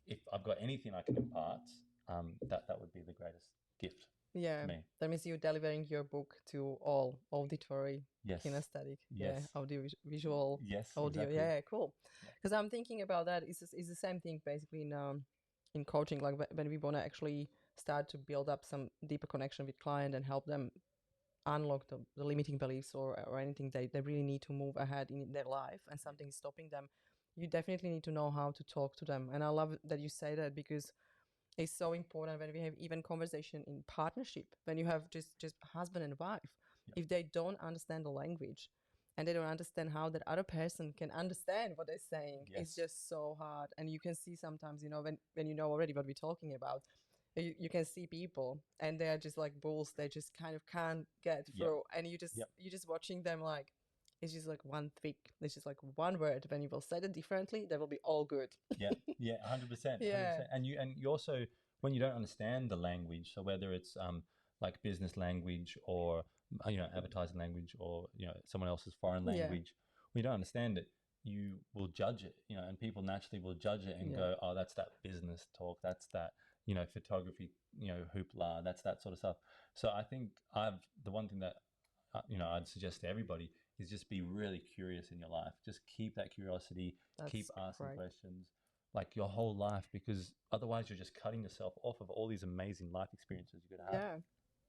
if I've got anything I can impart, that would be the greatest gift Yeah, for me. that means you're delivering your book to all auditory, Yes. kinesthetic, Yes. audio, visual, Yes. audio. Exactly. Yeah, cool. Because I'm thinking about that. It's the same thing basically in coaching. Like when we want to actually start to build up some deeper connection with client and help them unlock the limiting beliefs or anything they really need to move ahead in their life, and something is stopping them. You definitely need to know how to talk to them. And I love that you say that, because it's so important when we have even conversation in partnership, when you have just husband and wife. If they don't understand the language, and they don't understand how that other person can understand what they're saying, it's just so hard. And you can see sometimes, when you know already what we're talking about, you can see people and they're just like bulls. They just kind of can't get through, and you're just watching them, like it's just like one tweak. It's just like one word. When you will say it differently, they will be all good. Yeah, 100%. Yeah. 100%. And you also, when you don't understand the language, so whether it's like business language or advertising language, or someone else's foreign language, when you don't understand it, you will judge it, and people naturally will judge it and go, oh, that's that business talk, that's that photography, hoopla, that's that sort of stuff. So I think the one thing that I'd suggest to everybody is just be really curious in your life. Just keep that curiosity, keep asking questions like your whole life, because otherwise you're just cutting yourself off of all these amazing life experiences you're going to have.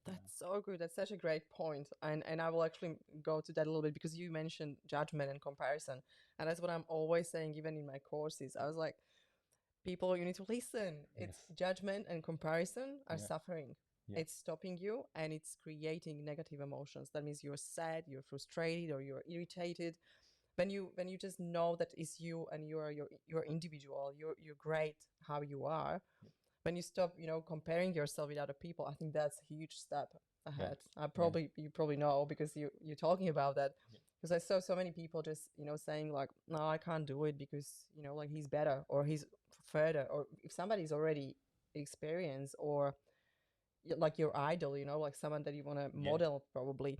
Yeah, that's so good. That's such a great point. And I will actually go to that a little bit, because you mentioned judgment and comparison. And that's what I'm always saying, even in my courses. I was like, people, you need to listen. It's judgment and comparison are suffering. It's stopping you, and it's creating negative emotions. That means you're sad, you're frustrated, or you're irritated. When you just know that it's you, and you're individual, you're great how you are. When you stop, comparing yourself with other people, I think that's a huge step ahead. You probably know, because you're talking about that. Because I saw so many people just saying like, no, I can't do it because like he's better or he's further, or if somebody's already experienced, or like your idol, like someone that you want to model, probably.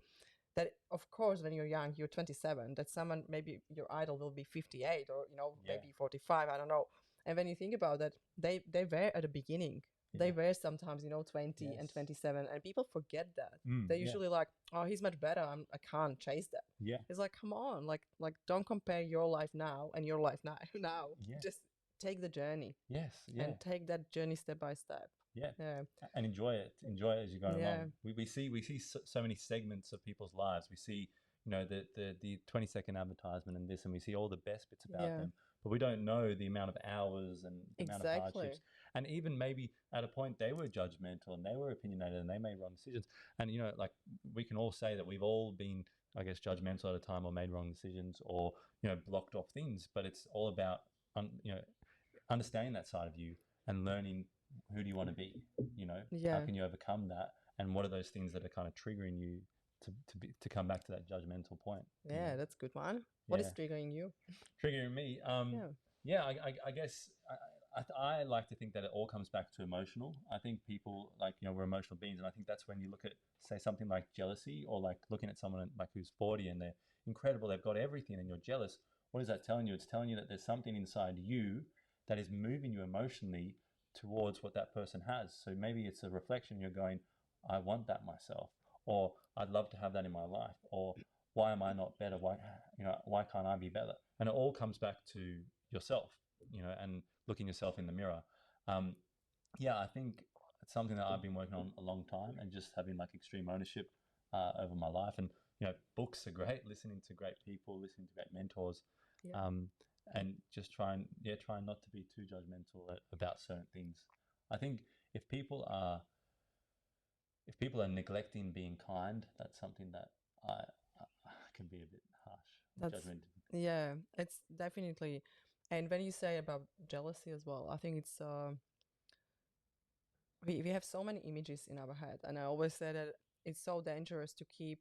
That of course, when you're young, you're 27. That someone, maybe your idol will be 58, or maybe 45. I don't know. And when you think about that, they were at the beginning. They were sometimes 20 and 27, and people forget that. They're usually like, oh, he's much better. I can't chase that. It's like, come on, like don't compare your life now and your life now. Just take the journey. And take that journey step by step. And enjoy it as you're going along. We see so many segments of people's lives. We see the 20-second advertisement and this, and we see all the best bits about Yeah. them, but we don't know the amount of hours and the amount of Exactly. hardships. And even maybe at a point they were judgmental and they were opinionated and they made wrong decisions. And like we can all say that we've all been, I guess, judgmental at a time or made wrong decisions or blocked off things. But it's all about understanding that side of you and learning who do you want to be. How Yeah. can you overcome that? And what are those things that are kind of triggering you to come back to that judgmental point? Yeah, that's a good one. What is Yeah. triggering you? Triggering me. Yeah. I guess I like to think that it all comes back to emotional. I think people we're emotional beings, and I think that's when you look at, say, something like jealousy, or like looking at someone like who's 40 and they're incredible, they've got everything, and you're jealous. What is that telling you? It's telling you that there's something inside you that is moving you emotionally towards what that person has. So maybe it's a reflection. You're going, I want that myself, or I'd love to have that in my life, or why am I not better? Why can't I be better? And it all comes back to yourself, and looking yourself in the mirror. I think it's something that I've been working on a long time, and just having like extreme ownership over my life. And books are great. Listening to great people, listening to great mentors, Yeah. and just trying not to be too judgmental about certain things. I think if people are neglecting being kind, that's something that I can be a bit harsh. That's yeah, it's definitely. And when you say about jealousy as well, I think it's we have so many images in our head, and I always say that it's so dangerous to keep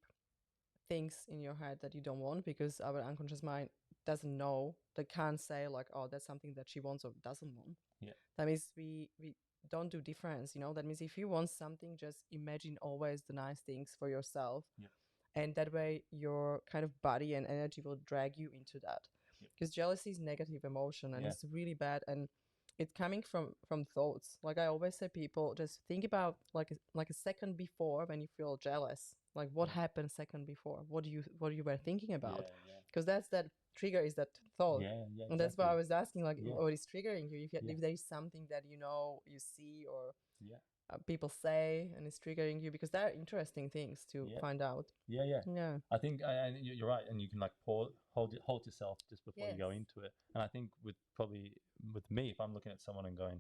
things in your head that you don't want, because our unconscious mind doesn't know, they can't say like, oh, that's something that she wants or doesn't want. Yeah. That means we don't do difference, that means if you want something, just imagine always the nice things for yourself. Yeah. And that way your kind of body and energy will drag you into that, because jealousy is negative emotion, and it's really bad, and it's coming from thoughts. Like I always say, people just think about like a second before when you feel jealous, like what happened second before, what you were thinking about, because that's that trigger, is that thought. And that's why I was asking, like, what is triggering you, if there is something that you see, or people say, and it's triggering you, because they're interesting things to find out. Yeah. I think and you're right, and you can like hold yourself just before you go into it. And I think with me, if I'm looking at someone and going,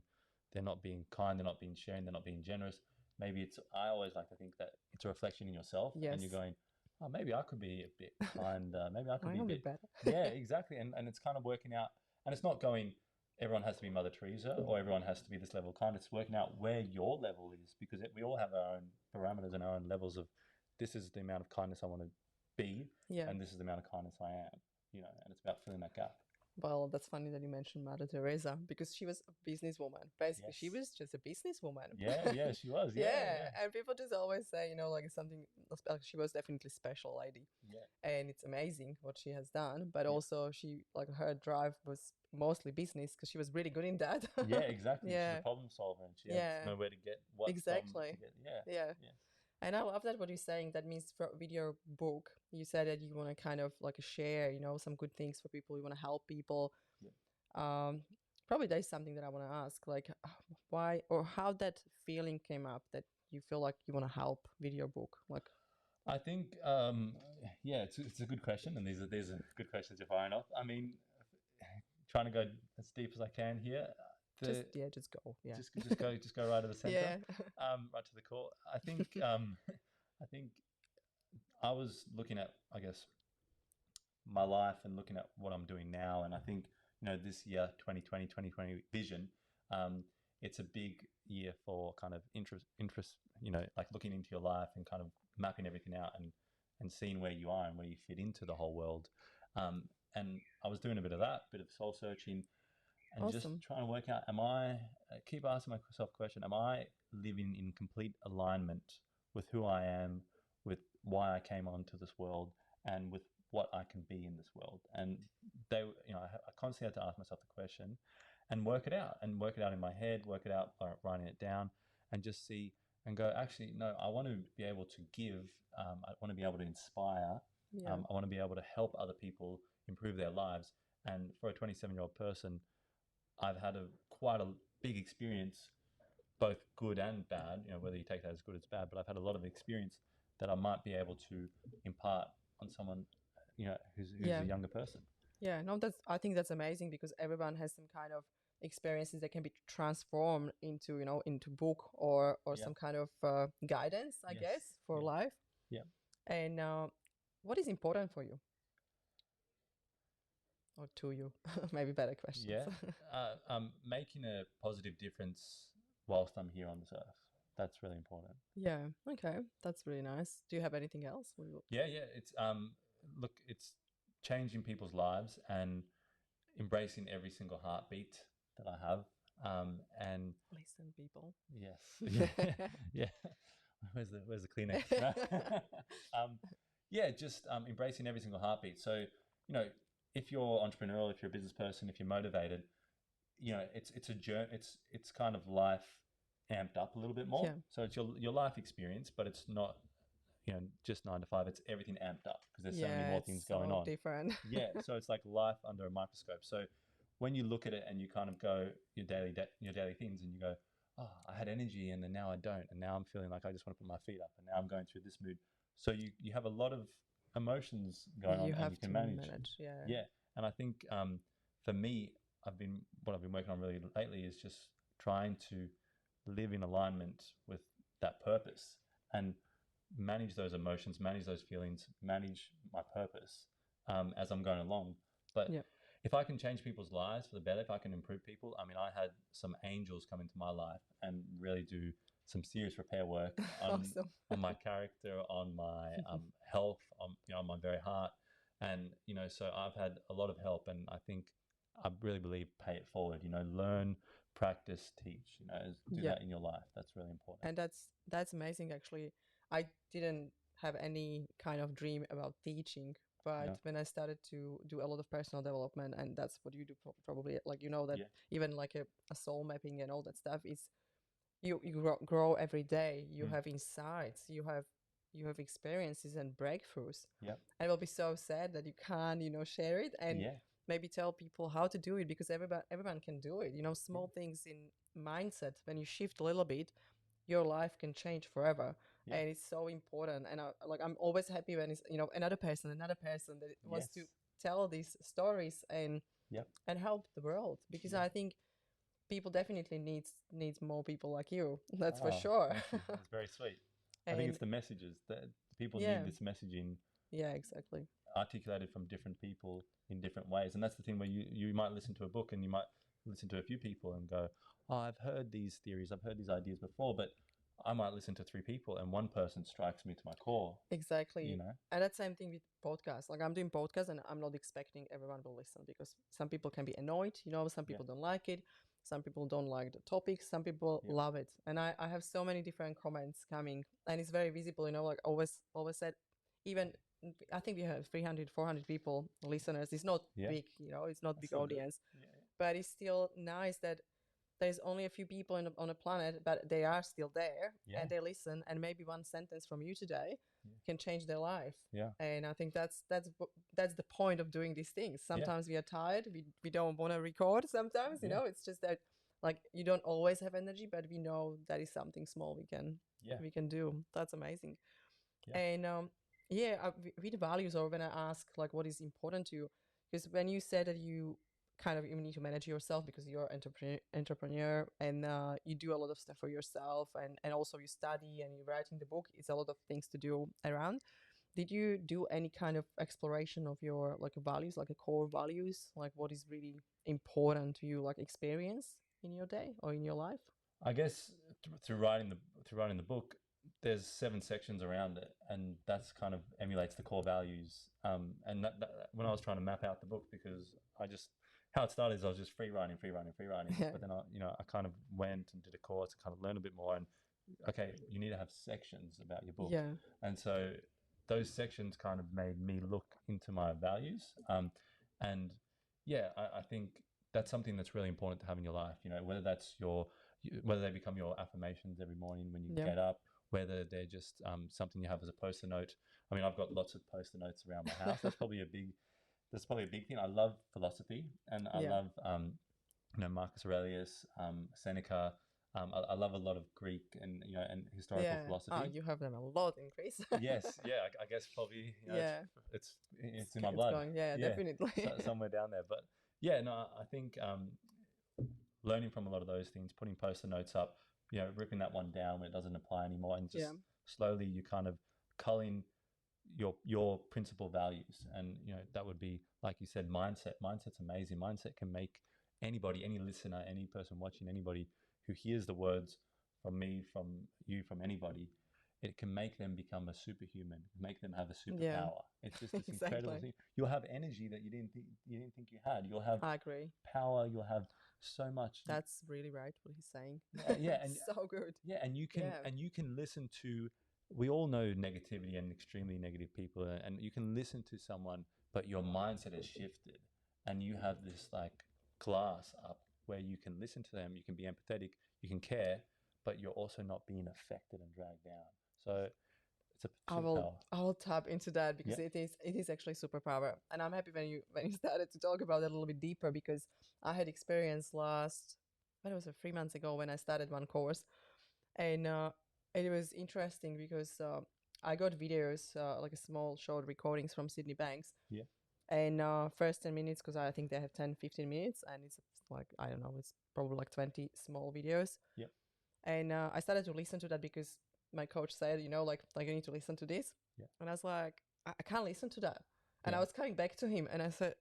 they're not being kind, they're not being sharing, they're not being generous, maybe I always like to think that it's a reflection in yourself. And you're going, oh, maybe I could be a bit kinder, maybe I could be a bit better. Exactly. And it's kind of working out, and it's not going, everyone has to be Mother Teresa or everyone has to be this level of kind. It's working out where your level is, because we all have our own parameters and our own levels of, this is the amount of kindness I want to be, and this is the amount of kindness I am, and it's about filling that gap. Well, that's funny that you mentioned Mother Teresa, because she was a businesswoman. Basically, she was just a businesswoman. Yeah, she was. Yeah. And people just always say, like something, she was definitely a special lady. And it's amazing what she has done. But also she, like, her drive was mostly business, because she was really good in that. Exactly. She's a problem solver, and she had nowhere to get what exactly. Yeah. And I love that what you're saying. That means with your book, you said that you want to kind of like share, some good things for people. You want to help people. Probably there's something that I want to ask, like why or how that feeling came up that you feel like you want to help with your book. Like, I think, it's a good question, and these are good questions you're firing off. I mean, trying to go as deep as I can here. Just go. Yeah. Just go right to the center. Right to the core. I think I was looking at, I guess, my life and looking at what I'm doing now, and I think this year, 2020 vision, it's a big year for kind of interest, like looking into your life and kind of mapping everything out and seeing where you are and where you fit into the whole world. And I was doing a bit of that, bit of soul searching, and just trying to work out, keep asking myself the question, am I living in complete alignment with who I am, with why I came onto this world, and with what I can be in this world? And I constantly had to ask myself the question and work it out in my head, work it out by writing it down, and just see and go, actually, no, I want to be able to give, I want to be able to inspire, I want to be able to help other people improve their lives. And for a 27-year-old person, I've had quite a big experience, both good and bad, whether you take that as good as bad, but I've had a lot of experience that I might be able to impart on someone, who's Yeah. a younger person. Yeah, no, I think that's amazing because everyone has some kind of experiences that can be transformed into, into book or Yeah. some kind of guidance, I Yes. guess, for Yeah. life. Yeah. And what is important for you? Or to you? Maybe better questions. Yeah. Making a positive difference whilst I'm here on this earth. That's really important. Yeah. Okay. That's really nice. Do you have anything else? Yeah. It's look, it's changing people's lives and embracing every single heartbeat that I have. And Listen, people. yes, yeah. Where's the Kleenex? Yeah, just embracing every single heartbeat. So if you're entrepreneurial, if you're a business person, if you're motivated, it's a journey. It's kind of life amped up a little bit more. Yeah. So it's your life experience, but it's not just 9 to 5. It's everything amped up because there's so many more things going so on. Different. Yeah, so it's like life under a microscope. So when you look at it and you kind of go your daily things and you go, oh, I had energy and then now I don't, and now I'm feeling like I just want to put my feet up, and now I'm going through this mood. So you have a lot of emotions going on, and you can manage. Yeah. Yeah, and I think for me, what I've been working on really lately is just trying to live in alignment with that purpose and manage those emotions, manage those feelings, manage my purpose as I'm going along. But Yeah. if I can change people's lives for the better, if I can improve people, I mean, I had some angels come into my life and really do some serious repair work on, Awesome. on my character, on my health, on my very heart. And, so I've had a lot of help, and I think I really believe pay it forward, learn, practice, teach, do that in your life. That's really important. And that's amazing, actually. I didn't have any kind of dream about teaching, but when I started to do a lot of personal development, and that's what you do probably, like, that even like a soul mapping and all that stuff is you grow every day. You have insights, you have experiences and breakthroughs. Yeah. And it will be so sad that you can't, share it and maybe tell people how to do it, because everyone can do it. Small things in mindset, when you shift a little bit, your life can change forever. And it's so important. And I'm always happy when it's another person that wants to tell these stories and help the world, because I think people definitely needs more people like you. That's for sure. Thank you. That's very sweet. I think it's the messages that people need this messaging. Yeah, exactly. Articulated from different people in different ways. And that's the thing where you might listen to a book and you might listen to a few people and go, oh, I've heard these theories, I've heard these ideas before, but I might listen to 3 people and one person strikes me to my core. Exactly. And that's the same thing with podcasts. Like, I'm doing podcasts and I'm not expecting everyone will listen, because some people can be annoyed, some people don't like it. Some people don't like the topics. Some people love it. And I have so many different comments coming, and it's very visible, like always said, even I think we have 300, 400 people, listeners. It's not big, it's not big audience, but it's still nice that there's only a few people on a planet, but they are still there and they listen. And maybe one sentence from you today can change their life. Yeah. And I think that's the point of doing these things. Sometimes we are tired. We don't want to record sometimes, it's just that, like, you don't always have energy, but we know that is something small we can do. That's amazing. Yeah. And with values, or when I ask, like, what is important to you, because when you said that you kind of even need to manage yourself because you're entrepreneur and you do a lot of stuff for yourself, and also you study and you're writing the book, it's a lot of things to do around. Did you do any kind of exploration of your, like, values, like a core values, like what is really important to you, like experience in your day or in your life? I guess through writing the book, there's 7 sections around it, and that's kind of emulates the core values. And that when I was trying to map out the book, because how it started is I was just free writing. But then I kind of went and did a course and kind of learned a bit more. And okay, you need to have sections about your book. Yeah. And so those sections kind of made me look into my values. And yeah, I think that's something that's really important to have in your life. Whether that's whether they become your affirmations every morning when you get up, whether they're just something you have as a post-it note. I mean, I've got lots of post-it notes around my house. That's probably a big thing. I love philosophy, and I love Marcus Aurelius, Seneca. I love a lot of Greek and and historical Yeah. philosophy. Oh, you have them a lot in Greece. Yes, yeah, I guess probably Yeah. it's in my It's blood. going. Yeah, Yeah, definitely. somewhere down there. But yeah, no, I think learning from a lot of those things, putting post-it notes up, ripping that one down when it doesn't apply anymore, and just Yeah. slowly you kind of culling your principal values, and that would be, like you said, mindset. Mindset's amazing. Mindset can make anybody, any listener, any person watching, anybody who hears the words from me, from you, from anybody, it can make them become a superhuman, make them have a Yeah. superpower. It's just this incredible Exactly. thing. You'll have energy that you didn't think you had. You'll have I agree. power. You'll have so much. That's really right what he's saying. Yeah, and So good. yeah, and Yeah. you can listen to. We all know negativity and extremely negative people, and you can listen to someone, but your mindset has shifted, and you have this like glass up where you can listen to them, you can be empathetic, you can care, but you're also not being affected and dragged down. So it's a superpower. I will tap into that Yeah, because it is actually superpower. And I'm happy when you started to talk about it a little bit deeper because I had experience last when was it 3 months ago when I started one course and it was interesting because I got videos like a small short recordings from Sydney Banks yeah, and first 10 minutes because I think they have 10-15 minutes and it's like I don't know it's probably like 20 small videos yeah, and I started to listen to that because my coach said, like you need to listen to this. yeah, And I was like, I can't listen to that. And yeah, I was coming back to him and I said,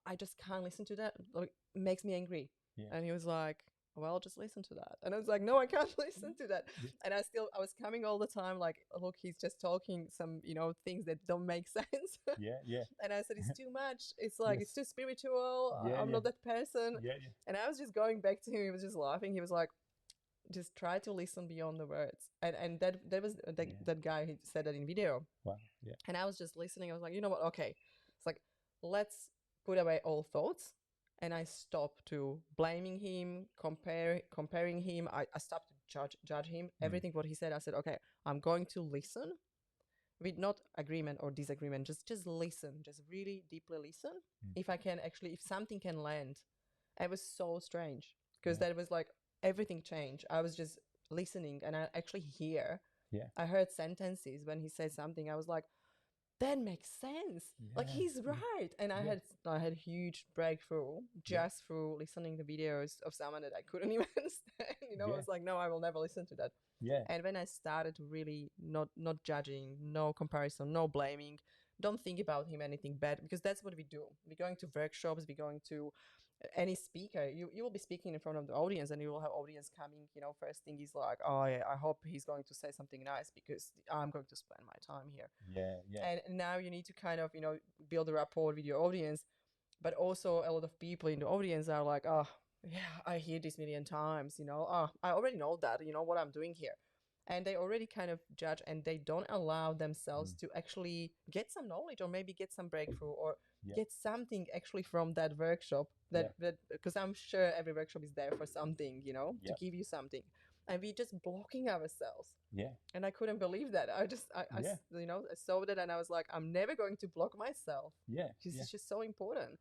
I just can't listen to that. Like, it makes me angry. yeah, And he was like, well, just listen to that. And I was like, no, I can't listen to that. yeah, And I was coming all the time, like, look, he's just talking some, things that don't make sense. yeah, yeah, And I said, it's too much. It's like, it's yes, too spiritual. yeah, I'm yeah, not that person. yeah, yeah, And I was just going back to him. He was just laughing. He was like, just try to listen beyond the words and that was yeah. that guy he said that in video Wow, yeah, and I was just listening. I was like, you know what, okay, it's like let's put away all thoughts and I stopped to blaming him, comparing him. I stopped to judge him, everything what he said. I said, okay, I'm going to listen with not agreement or disagreement, just listen, just really deeply listen. If I can actually, if something can land. It was so strange because yeah, that was like everything changed. I was just listening and I actually hear. yeah, I heard sentences when he said something. I was like, that makes sense. Like yeah, he's yeah, right. And yeah, I had huge breakthrough yeah, just through listening to videos of someone that I couldn't even stand. I yeah, was like, no, I will never listen to that. yeah, And when I started to really not judging, no comparison, no blaming, don't think about him anything bad because that's what we do. We're going to workshops, we're going to any speaker. You will be speaking in front of the audience and you will have audience coming. First thing is like, oh yeah, I hope he's going to say something nice because I'm going to spend my time here. yeah, yeah, And now you need to kind of build a rapport with your audience, but also a lot of people in the audience are like, oh yeah, I hear this million times, oh, I already know that, what I'm doing here. And they already kind of judge and they don't allow themselves to actually get some knowledge or maybe get some breakthrough or yeah, get something actually from that workshop yeah, that because I'm sure every workshop is there for something, to yeah, give you something. And we just blocking ourselves. yeah, And I couldn't believe that. yeah, I saw that and I was like, I'm never going to block myself. yeah, This yeah. is just so important.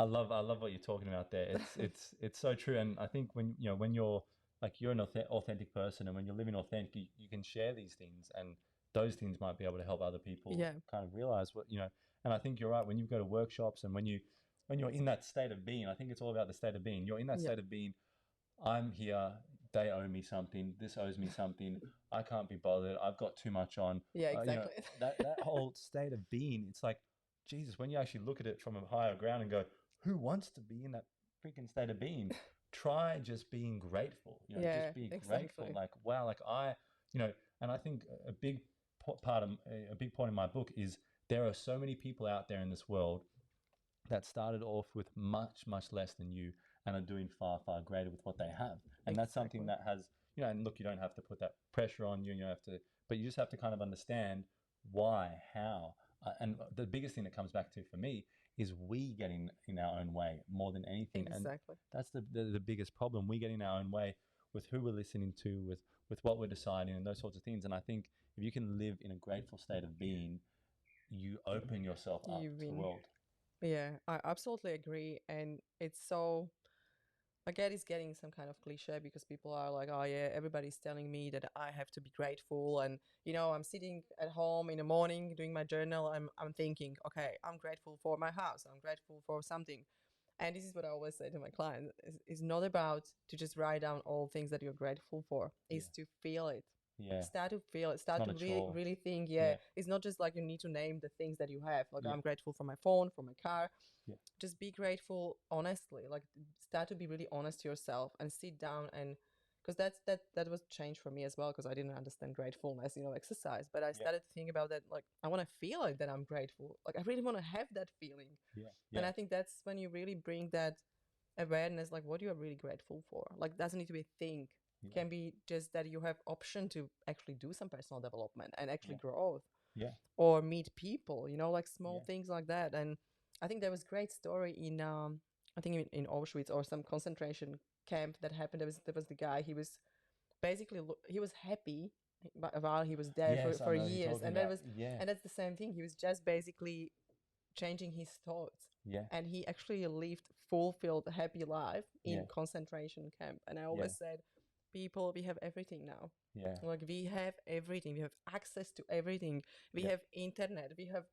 I love what you're talking about there. It's so true, and I think when you're like you're an authentic person, and when you're living authentic, you can share these things, and those things might be able to help other people Yeah, kind of realize what. And I think you're right when you go to workshops and when you're in that state of being. I think it's all about the state of being. You're in that yeah, state of being. I'm here. They owe me something. This owes me something. I can't be bothered. I've got too much on. yeah, You know exactly. that whole state of being. It's like Jesus. When you actually look at it from a higher ground and go, who wants to be in that freaking state of being? Try just being grateful. Yeah, Just be grateful. exactly. Like wow. Like and I think a big part of a big point in my book is there are so many people out there in this world that started off with much, much less than you and are doing far, far greater with what they have. And that's something Exactly. that has, and look, you don't have to put that pressure on you, but you just have to kind of understand why, how. And the biggest thing that comes back to for me is we get in our own way more than anything. And Exactly. that's the biggest problem. We get in our own way with who we're listening to, with what we're deciding and those sorts of things. And I think if you can live in a grateful state of being, you open yourself up You to the win. world. Yeah, I absolutely agree. And it's so I get it's getting some kind of cliche because people are like, oh yeah, everybody's telling me that I have to be grateful, and I'm sitting at home in the morning doing my journal. I'm thinking, okay, I'm grateful for my house. I'm grateful for something, and this is what I always say to my clients: it's not about to just write down all things that you're grateful for. It's to feel it. Yeah. Start to feel it. Start not to a really, chore. really think. Yeah. It's not just like you need to name the things that you have. Like Yeah. I'm grateful for my phone, for my car. Yeah. Just be grateful honestly. Like start to be really honest to yourself and sit down and because that was change for me as well because I didn't understand gratefulness, exercise. But I started to think about that. Like I want to feel like that I'm grateful. Like I really want to have that feeling. Yeah. And I think that's when you really bring that awareness, like what you are really grateful for. Like it doesn't need to be a thing. It can be just that you have option to actually do some personal development and actually grow. Yeah. Or meet people, like small things like that. And I think there was great story in I think in Auschwitz or some concentration camp that happened. There was the guy. He was basically he was happy while he was there Yes, I for know who you're years, talking and that about. was and that's the same thing. He was just basically changing his thoughts. Yeah. And he actually lived fulfilled, happy life in Yeah. concentration camp. And I Yeah. always said, people, we have everything now. Yeah. Like we have everything. We have access to everything. We Yeah. have internet. We have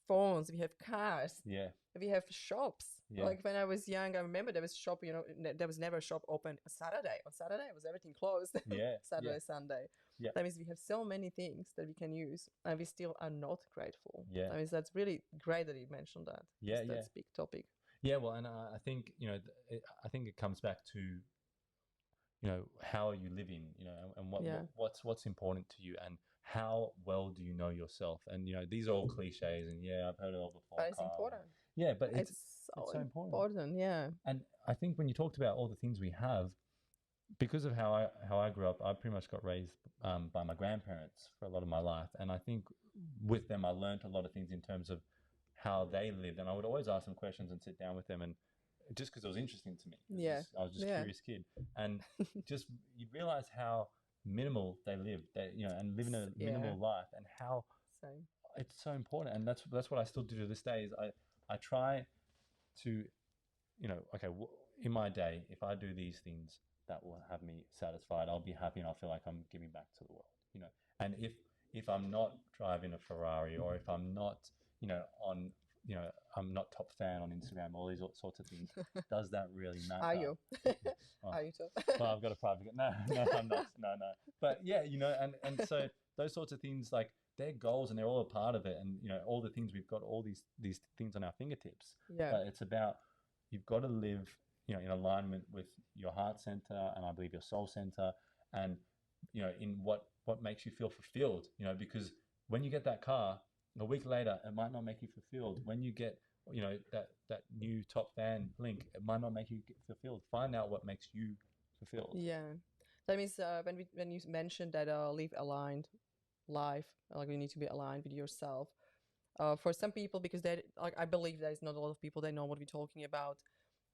phones. We have cars. Yeah. We have shops. Yeah. Like when I was young, I remember there was shop. There was never a shop open on Saturday. On Saturday, was everything closed. Yeah. Saturday, Sunday. Yeah. That means we have so many things that we can use, and we still are not grateful. Yeah. That means that's really great that you mentioned that. Yeah. That's big topic. Yeah. Well, and I think I think it comes back to how are you living, and what's important to you, and how well do you know yourself? And these are all cliches, and I've heard it all before. But it's important. Yeah, but it's so important. Yeah. And I think when you talked about all the things we have, because of how I grew up, I pretty much got raised by my grandparents for a lot of my life, and I think with them I learned a lot of things in terms of how they lived, and I would always ask them questions and sit down with them, and just because it was interesting to me. I was just a curious kid, and just you realize how minimal they lived, and living a minimal life, and how it's so important. And that's what I still do to this day. Is I try to, okay, in my day, if I do these things, that will have me satisfied. I'll be happy, and I'll feel like I'm giving back to the world. And if I'm not driving a Ferrari, or if I'm not, on I'm not top fan on Instagram, all these sorts of things. Does that really matter? Are you? Oh. Are you too? Well, I've got a private. No, I'm not. No. But yeah, and so those sorts of things, like they're goals, and they're all a part of it. And all the things we've got, all these things on our fingertips. Yeah. But it's about you've got to live, in alignment with your heart center, and I believe your soul center, and in what makes you feel fulfilled. Because when you get that car, a week later, it might not make you fulfilled. When you get, that new top fan link, it might not make you fulfilled. Find out what makes you fulfilled. Yeah, that means when you mentioned that live aligned life, like you need to be aligned with yourself. For some people, because they I believe there's not a lot of people that know what we're talking about.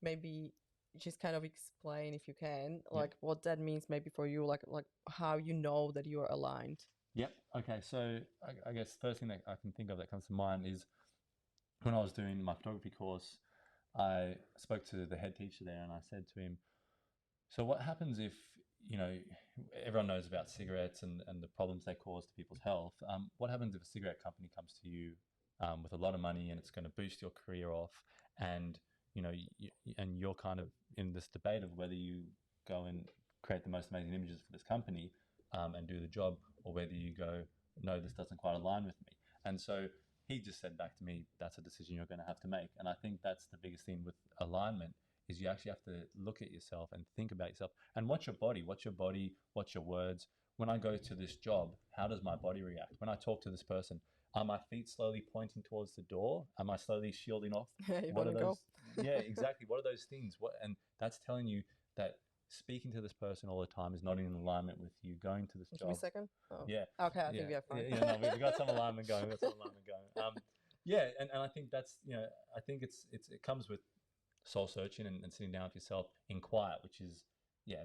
Maybe just kind of explain, if you can, like what that means maybe for you, like how you know that you are aligned. Yep. Okay. So I guess the first thing that I can think of that comes to mind is when I was doing my photography course, I spoke to the head teacher there, and I said to him, so what happens if, everyone knows about cigarettes and the problems they cause to people's health. What happens if a cigarette company comes to you with a lot of money, and it's going to boost your career off, and, and you're kind of in this debate of whether you go and create the most amazing images for this company and do the job, or whether you go, no, this doesn't quite align with me. And so he just said back to me, that's a decision you're going to have to make. And I think that's the biggest thing with alignment, is you actually have to look at yourself and think about yourself and watch your body, watch your words. When I go to this job, how does my body react? When I talk to this person, are my feet slowly pointing towards the door? Am I slowly shielding off? What are those? Yeah, exactly. What are those things? And that's telling you that speaking to this person all the time is not in alignment with you going to this job. Give me a second. Oh. Yeah. Okay, I think we have fun. No, we've got some alignment going. Yeah, and I think that's, I think it comes with soul searching and sitting down with yourself in quiet, which is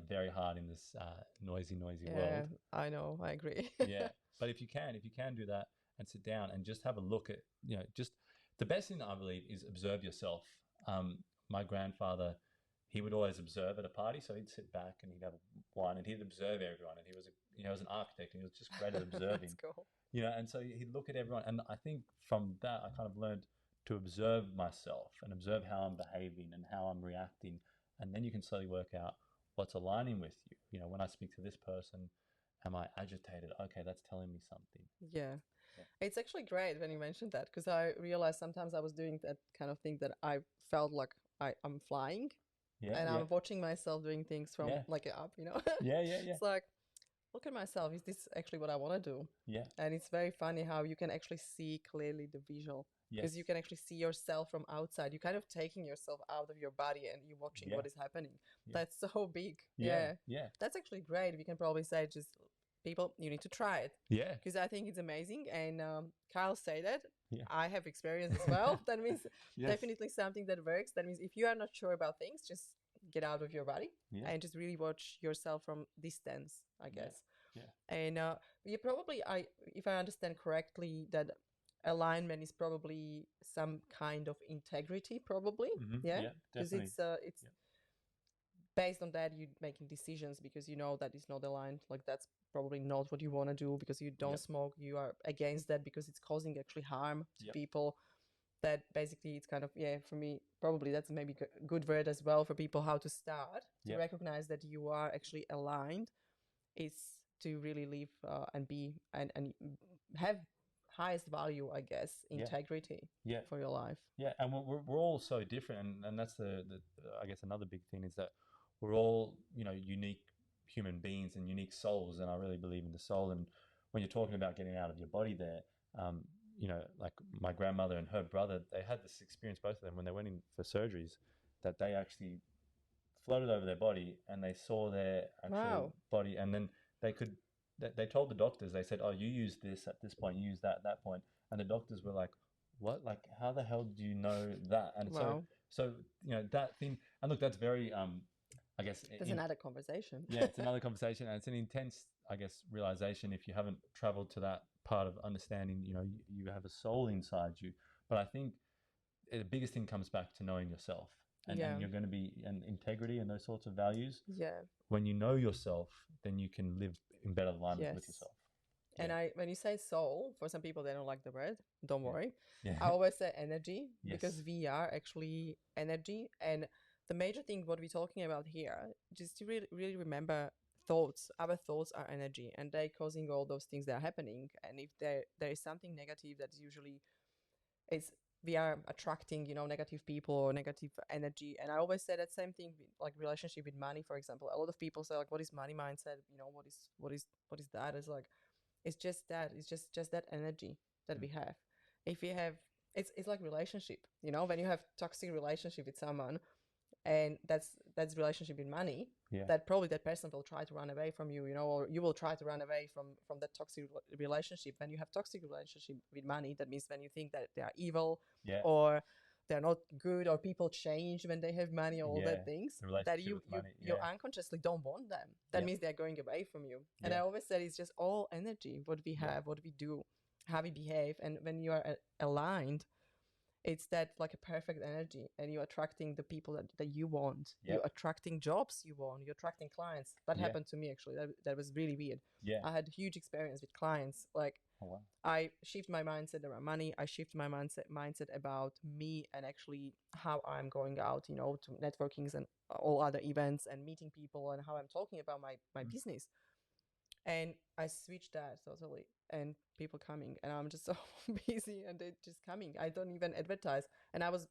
very hard in this noisy world. Yeah, I know, I agree. Yeah, but if you can do that and sit down and just have a look at, just the best thing that I believe is observe yourself. My grandfather, he would always observe at a party. So he'd sit back and he'd have wine and he'd observe everyone. And he was, was an architect and he was just great at observing. That's cool. And so he'd look at everyone. And I think from that, I kind of learned to observe myself and observe how I'm behaving and how I'm reacting. And then you can slowly work out what's aligning with you. When I speak to this person, am I agitated? Okay, that's telling me something. Yeah. It's actually great when you mentioned that, because I realized sometimes I was doing that kind of thing that I felt like I'm flying. Yeah, and I'm watching myself doing things from like up, Yeah. It's like, look at myself. Is this actually what I want to do? Yeah. And it's very funny how you can actually see clearly the visual. Because you can actually see yourself from outside. You're kind of taking yourself out of your body and you're watching what is happening. That's so big. Yeah. That's actually great. We can probably say, just people, you need to try it. Yeah. Because I think it's amazing. And Kyle said that. Yeah. I have experience as well. That means definitely something that works. That means if you are not sure about things, just get out of your body and just really watch yourself from distance, I guess. Yeah. And you probably, if I understand correctly, that alignment is probably some kind of integrity, probably. Because it's based on that you're making decisions, because you know that it's not aligned. Like, that's probably not what you want to do, because you don't smoke. You are against that because it's causing actually harm to people. That basically, it's kind of, for me, probably that's maybe a good word as well for people, how to start to recognize that you are actually aligned, is to really live and be and have highest value, I guess, integrity for your life. Yeah, and we're all so different, and that's the I guess another big thing is that we're all unique human beings and unique souls, and I really believe in the soul. And when you're talking about getting out of your body, there, like my grandmother and her brother, they had this experience, both of them, when they went in for surgeries, that they actually floated over their body and they saw their actual body, and then they told the doctors, they said, oh, you use this at this point, you use that at that point. And the doctors were like, what? Like, how the hell do you know that? And so that thing, and look, that's very, I guess. There's another conversation. Yeah, it's another conversation, and it's an intense, I guess, realization if you haven't traveled to that part of understanding, you have a soul inside you. But I think the biggest thing comes back to knowing yourself. And you're going to be in integrity and those sorts of values. Yeah. When you know yourself, then you can live in better alignment with yourself. And when you say soul, for some people they don't like the word. Don't worry. I always say energy, because we are actually energy. And the major thing what we're talking about here, just to really remember, thoughts. Our thoughts are energy, and they're causing all those things that are happening. And if there is something negative, that's usually we are attracting, negative people or negative energy. And I always say that same thing with, like, relationship with money, for example. A lot of people say, like, what is money mindset? What is that? It's like, it's just that. It's just that energy that we have. If you have, it's like relationship. When you have toxic relationship with someone, and that's relationship with money, that probably that person will try to run away from you, or you will try to run away from that toxic relationship. When you have toxic relationship with money, that means when you think that they are evil, or they're not good, or people change when they have money, all that things that you unconsciously don't want them. That means they're going away from you. And I always said it's just all energy, what we have, what we do, how we behave. And when you are aligned, it's that, like, a perfect energy, and you're attracting the people that you want. You're attracting jobs you want. You're attracting clients. That happened to me, actually. That was really weird. I had huge experience with clients. Like, I shift my mindset around money. I shift my mindset about me, and actually how I'm going out, to networkings and all other events and meeting people, and how I'm talking about my business. And I switched that totally, and people coming, and I'm just so busy, and they're just coming. I don't even advertise. And I was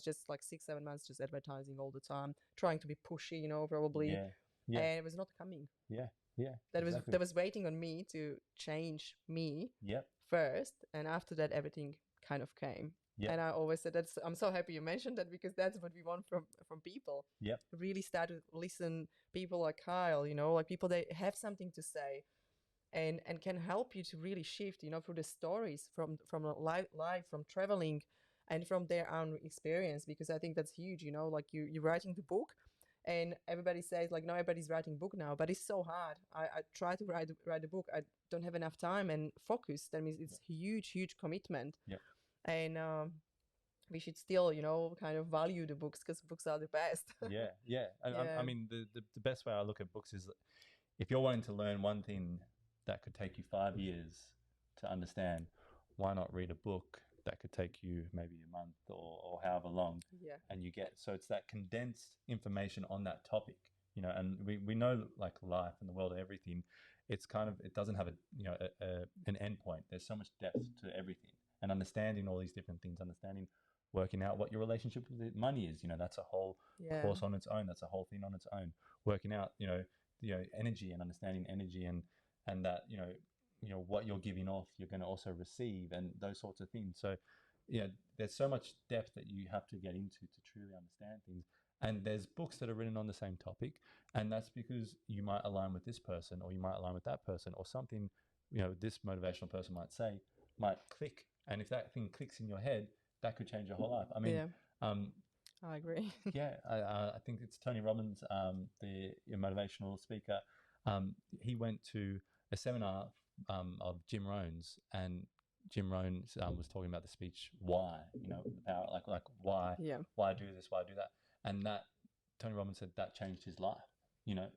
just like 6-7 months just advertising all the time, trying to be pushy, probably. And it was not coming. That was waiting on me to change me first, and after that everything kind of came. And I always said I'm so happy you mentioned that, because that's what we want from people. Really start to listen, people like Kyle, like people that have something to say, and can help you to really shift, through the stories from life, from traveling, and from their own experience. Because I think that's huge, like you're writing the book, and everybody says, like, no, everybody's writing book now, but it's so hard. I try to write a book. I don't have enough time and focus. That means it's huge commitment. And we should still, kind of value the books because books are the best. Yeah, yeah. I Yeah. mean, the best way I look at books is if you're wanting to learn one thing that could take you 5 years to understand, why not read a book that could take you maybe a month or however long, Yeah. and you get, so it's that condensed information on that topic, and we know like life and the world and everything, it's kind of, it doesn't have an end point. There's so much depth to everything, and understanding all these different things, understanding, working out what your relationship with money is, that's a whole Yeah. course on its own. That's a whole thing on its own. Working out, energy, and understanding energy, and that, what you're giving off, you're going to also receive, and those sorts of things. So, there's so much depth that you have to get into to truly understand things. And there's books that are written on the same topic, and that's because you might align with this person, or you might align with that person, or something, this motivational person might say might click. And if that thing clicks in your head, that could change your whole life. I mean, Yeah. I agree. yeah, I think it's Tony Robbins, the motivational speaker. He went to a seminar of Jim Rohn's, and Jim Rohn was talking about the speech "Why," the power, like why, Yeah. why do this, why do that, and that Tony Robbins said that changed his life.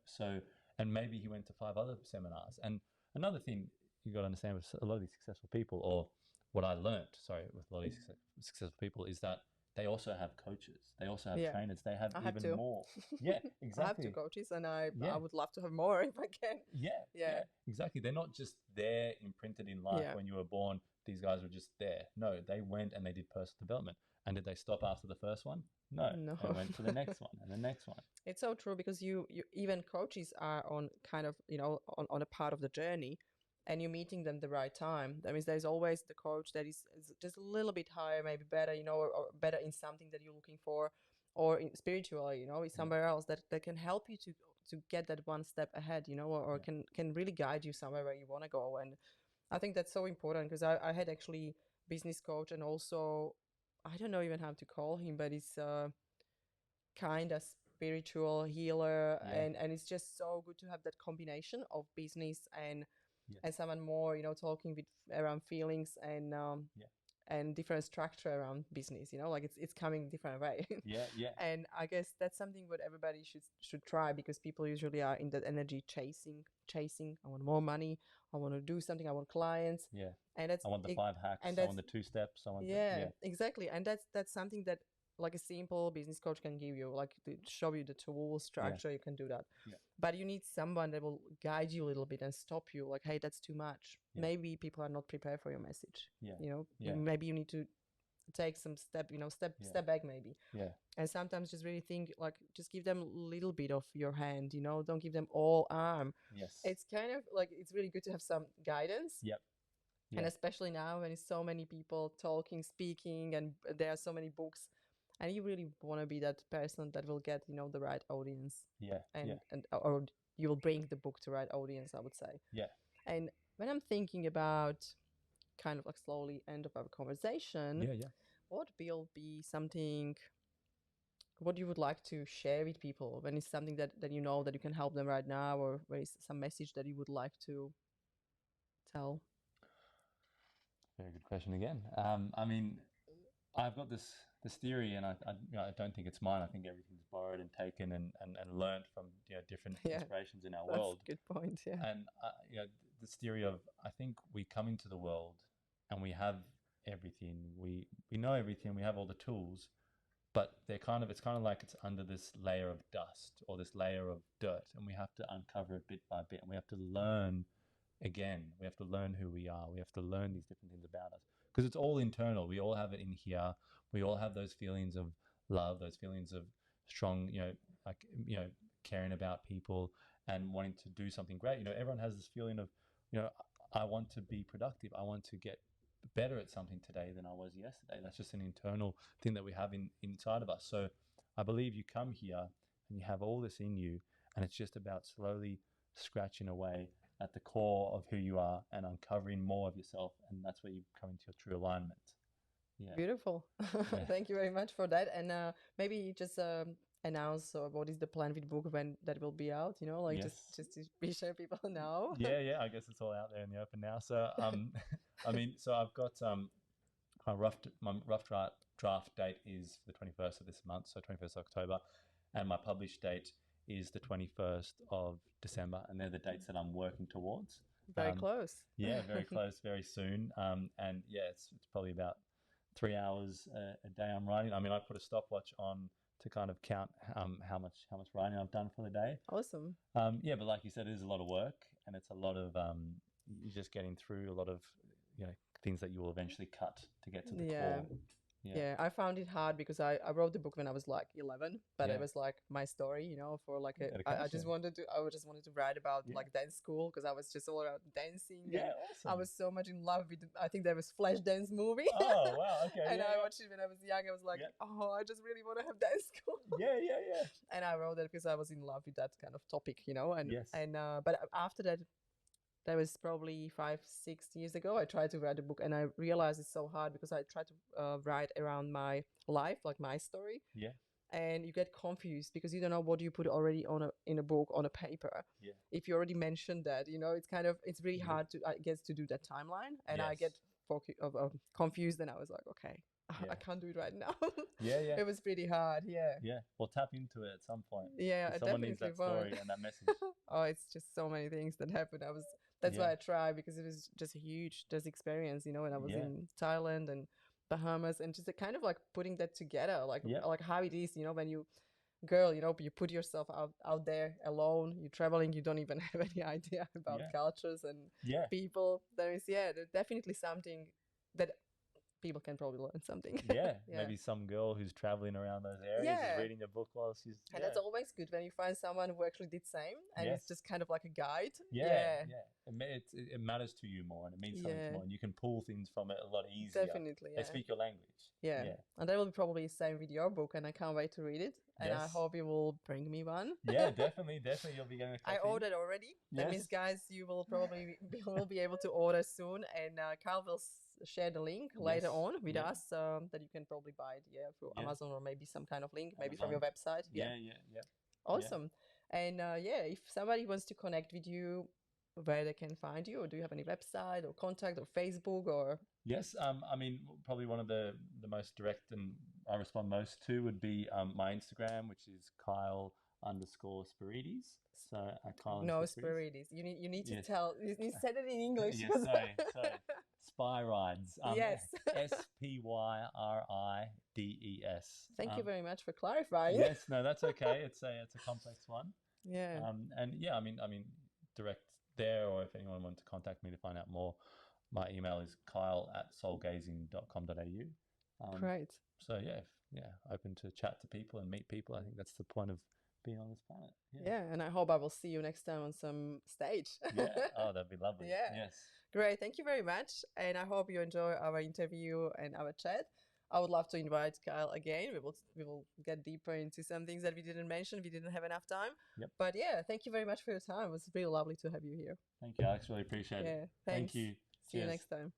So, and maybe he went to 5 other seminars. And another thing you got to understand with a lot of these successful people, or what I learned, sorry, with a lot of these successful people, is that they also have coaches, they also have Yeah. trainers, they have I have even to. more. Yeah, I have 2 exactly. coaches, and I Yeah. would love to have more if I can. Yeah, Yeah. exactly. They're not just there imprinted in life. Yeah. When you were born, these guys were just there. No, they went and they did personal development. And did they stop after the first one? No. No. They went to the next one and the next one. It's so true, because you even coaches are on kind of, on a part of the journey, and you're meeting them the right time. That means there's always the coach that is just a little bit higher, maybe better, or better in something that you're looking for, or in spiritually, is somewhere else that can help you to get that one step ahead, or can really guide you somewhere where you want to go. And I think that's so important, because I had actually business coach, and also, I don't know even how to call him, but it's kind of spiritual healer. Yeah. And it's just so good to have that combination of business and Yes. and someone more, talking with around feelings and different structure around business, like it's coming different way. Yeah. And I guess that's something what everybody should try, because people usually are in that energy chasing. I want more money, I want to do something, I want clients. Yeah. And that's I want the 5 hacks, and I want the 2 steps, I want exactly. And that's something that, like, a simple business coach can give you, like, to show you the tools, structure. You can do that. Yeah. But you need someone that will guide you a little bit and stop you, like, hey, that's too much. Yeah. Maybe people are not prepared for your message. Yeah. Maybe you need to take some step back, maybe. Yeah. And sometimes just really think, like, just give them a little bit of your hand, don't give them all arm. Yes. It's kind of like, it's really good to have some guidance. Yep. And especially now, when it's so many people talking, speaking, and there are so many books, and you really want to be that person that will get, the right audience. Yeah. Or you will bring the book to right audience, I would say. Yeah. And when I'm thinking about kind of like slowly end of our conversation, what will be something what you would like to share with people, when it's something that you know that you can help them right now, or where is some message that you would like to tell? Very good question again. I mean, I've got this theory, and I don't think it's mine. I think everything's borrowed and taken and learned from different inspirations in our world. That's a good point. Yeah. And this theory of, I think we come into the world and we have everything. We know everything. We have all the tools, but it's kind of like it's under this layer of dust or this layer of dirt, and we have to uncover it bit by bit, and we have to learn again. We have to learn who we are. We have to learn these different things about us, because it's all internal. We all have it in here. We all have those feelings of love, those feelings of strong, caring about people and wanting to do something great. Everyone has this feeling of, I want to be productive. I want to get better at something today than I was yesterday. That's just an internal thing that we have inside of us. So I believe you come here and you have all this in you, and it's just about slowly scratching away at the core of who you are and uncovering more of yourself, and that's where you come into your true alignment. Yeah. Beautiful. Thank you very much for that. And maybe just announce what is the plan with the book, when that will be out, just to be sure people know. Yeah, I guess it's all out there in the open now. So I mean, so I've got my rough draft draft date is the 21st of this month, so 21st of October, and my published date is the 21st of December, and they're the dates that I'm working towards. Very close. Yeah, very close, very soon. And yeah, it's probably about 3 hours a day I'm writing. I mean, I put a stopwatch on to kind of count how much writing I've done for the day. Awesome. Yeah, but like you said, it is a lot of work, and it's a lot of you're just getting through a lot of things that you will eventually cut to get to the core. Yeah, I found it hard because I wrote the book when I was like 11, but it was like my story, for like I just wanted to write about like dance school because I was just all about dancing. Yeah, awesome. I was so much in love with I think there was Flash Dance movie. Oh wow, okay. And I watched it when I was young. I was like, oh, I just really want to have dance school. Yeah. And I wrote it because I was in love with that kind of topic, and yes. But after that. That was probably 5-6 years ago. I tried to write a book and I realized it's so hard because I tried to write around my life, like my story. Yeah. And you get confused because you don't know what you put already in a book, on a paper. Yeah. If you already mentioned that, it's really hard to, I guess, to do that timeline. And I get confused and I was like, okay, I can't do it right now. Yeah. It was pretty hard. Yeah. Well, tap into it at some point. Yeah, someone needs that story and that message. Oh, it's just so many things that happened. That's why I tried, because it was just a huge experience, and I was in Thailand and Bahamas, and just kind of like putting that together, like how it is, when you you put yourself out there alone, you're traveling, you don't even have any idea about cultures and people. There's definitely something that people can probably learn something. Maybe some girl who's traveling around those areas is reading your book while she's and that's always good when you find someone who actually did same, and it's just kind of like a guide. It matters to you more, and it means something more, and you can pull things from it a lot easier. Definitely. They speak your language. And that will be probably the same with your book, and I can't wait to read it. And I hope you will bring me one. Definitely you'll be getting a copy. I ordered already. That means, guys, you will probably be able to order soon, and Carl will share the link later on with us, that you can probably buy it through Amazon, or maybe some kind of link, maybe from your website. Awesome. And if somebody wants to connect with you, where they can find you, or do you have any website or contact or Facebook or? Yes, I mean, probably one of the most direct and I respond most to would be my Instagram, which is Kyle_Spirides. So Kyle. No, Spirides. You need to tell. You said it in English. Yes, sorry. Spy Rides. Yes. SPYRIDES. Thank you very much for clarifying. Yes, no, that's okay. It's a complex one. Yeah. And I mean, direct there, or if anyone wants to contact me to find out more, my email is kyle@soulgazing.com.au. Great. So open to chat to people and meet people. I think that's the point of being on this planet. And I hope I will see you next time on some stage. Oh, that'd be lovely. Yes. Great. Thank you very much. And I hope you enjoy our interview and our chat. I would love to invite Kyle again. We will get deeper into some things that we didn't mention. We didn't have enough time. Yep. But thank you very much for your time. It was really lovely to have you here. Thank you, Alex. Really appreciate it. Thanks. Thank you. See you next time.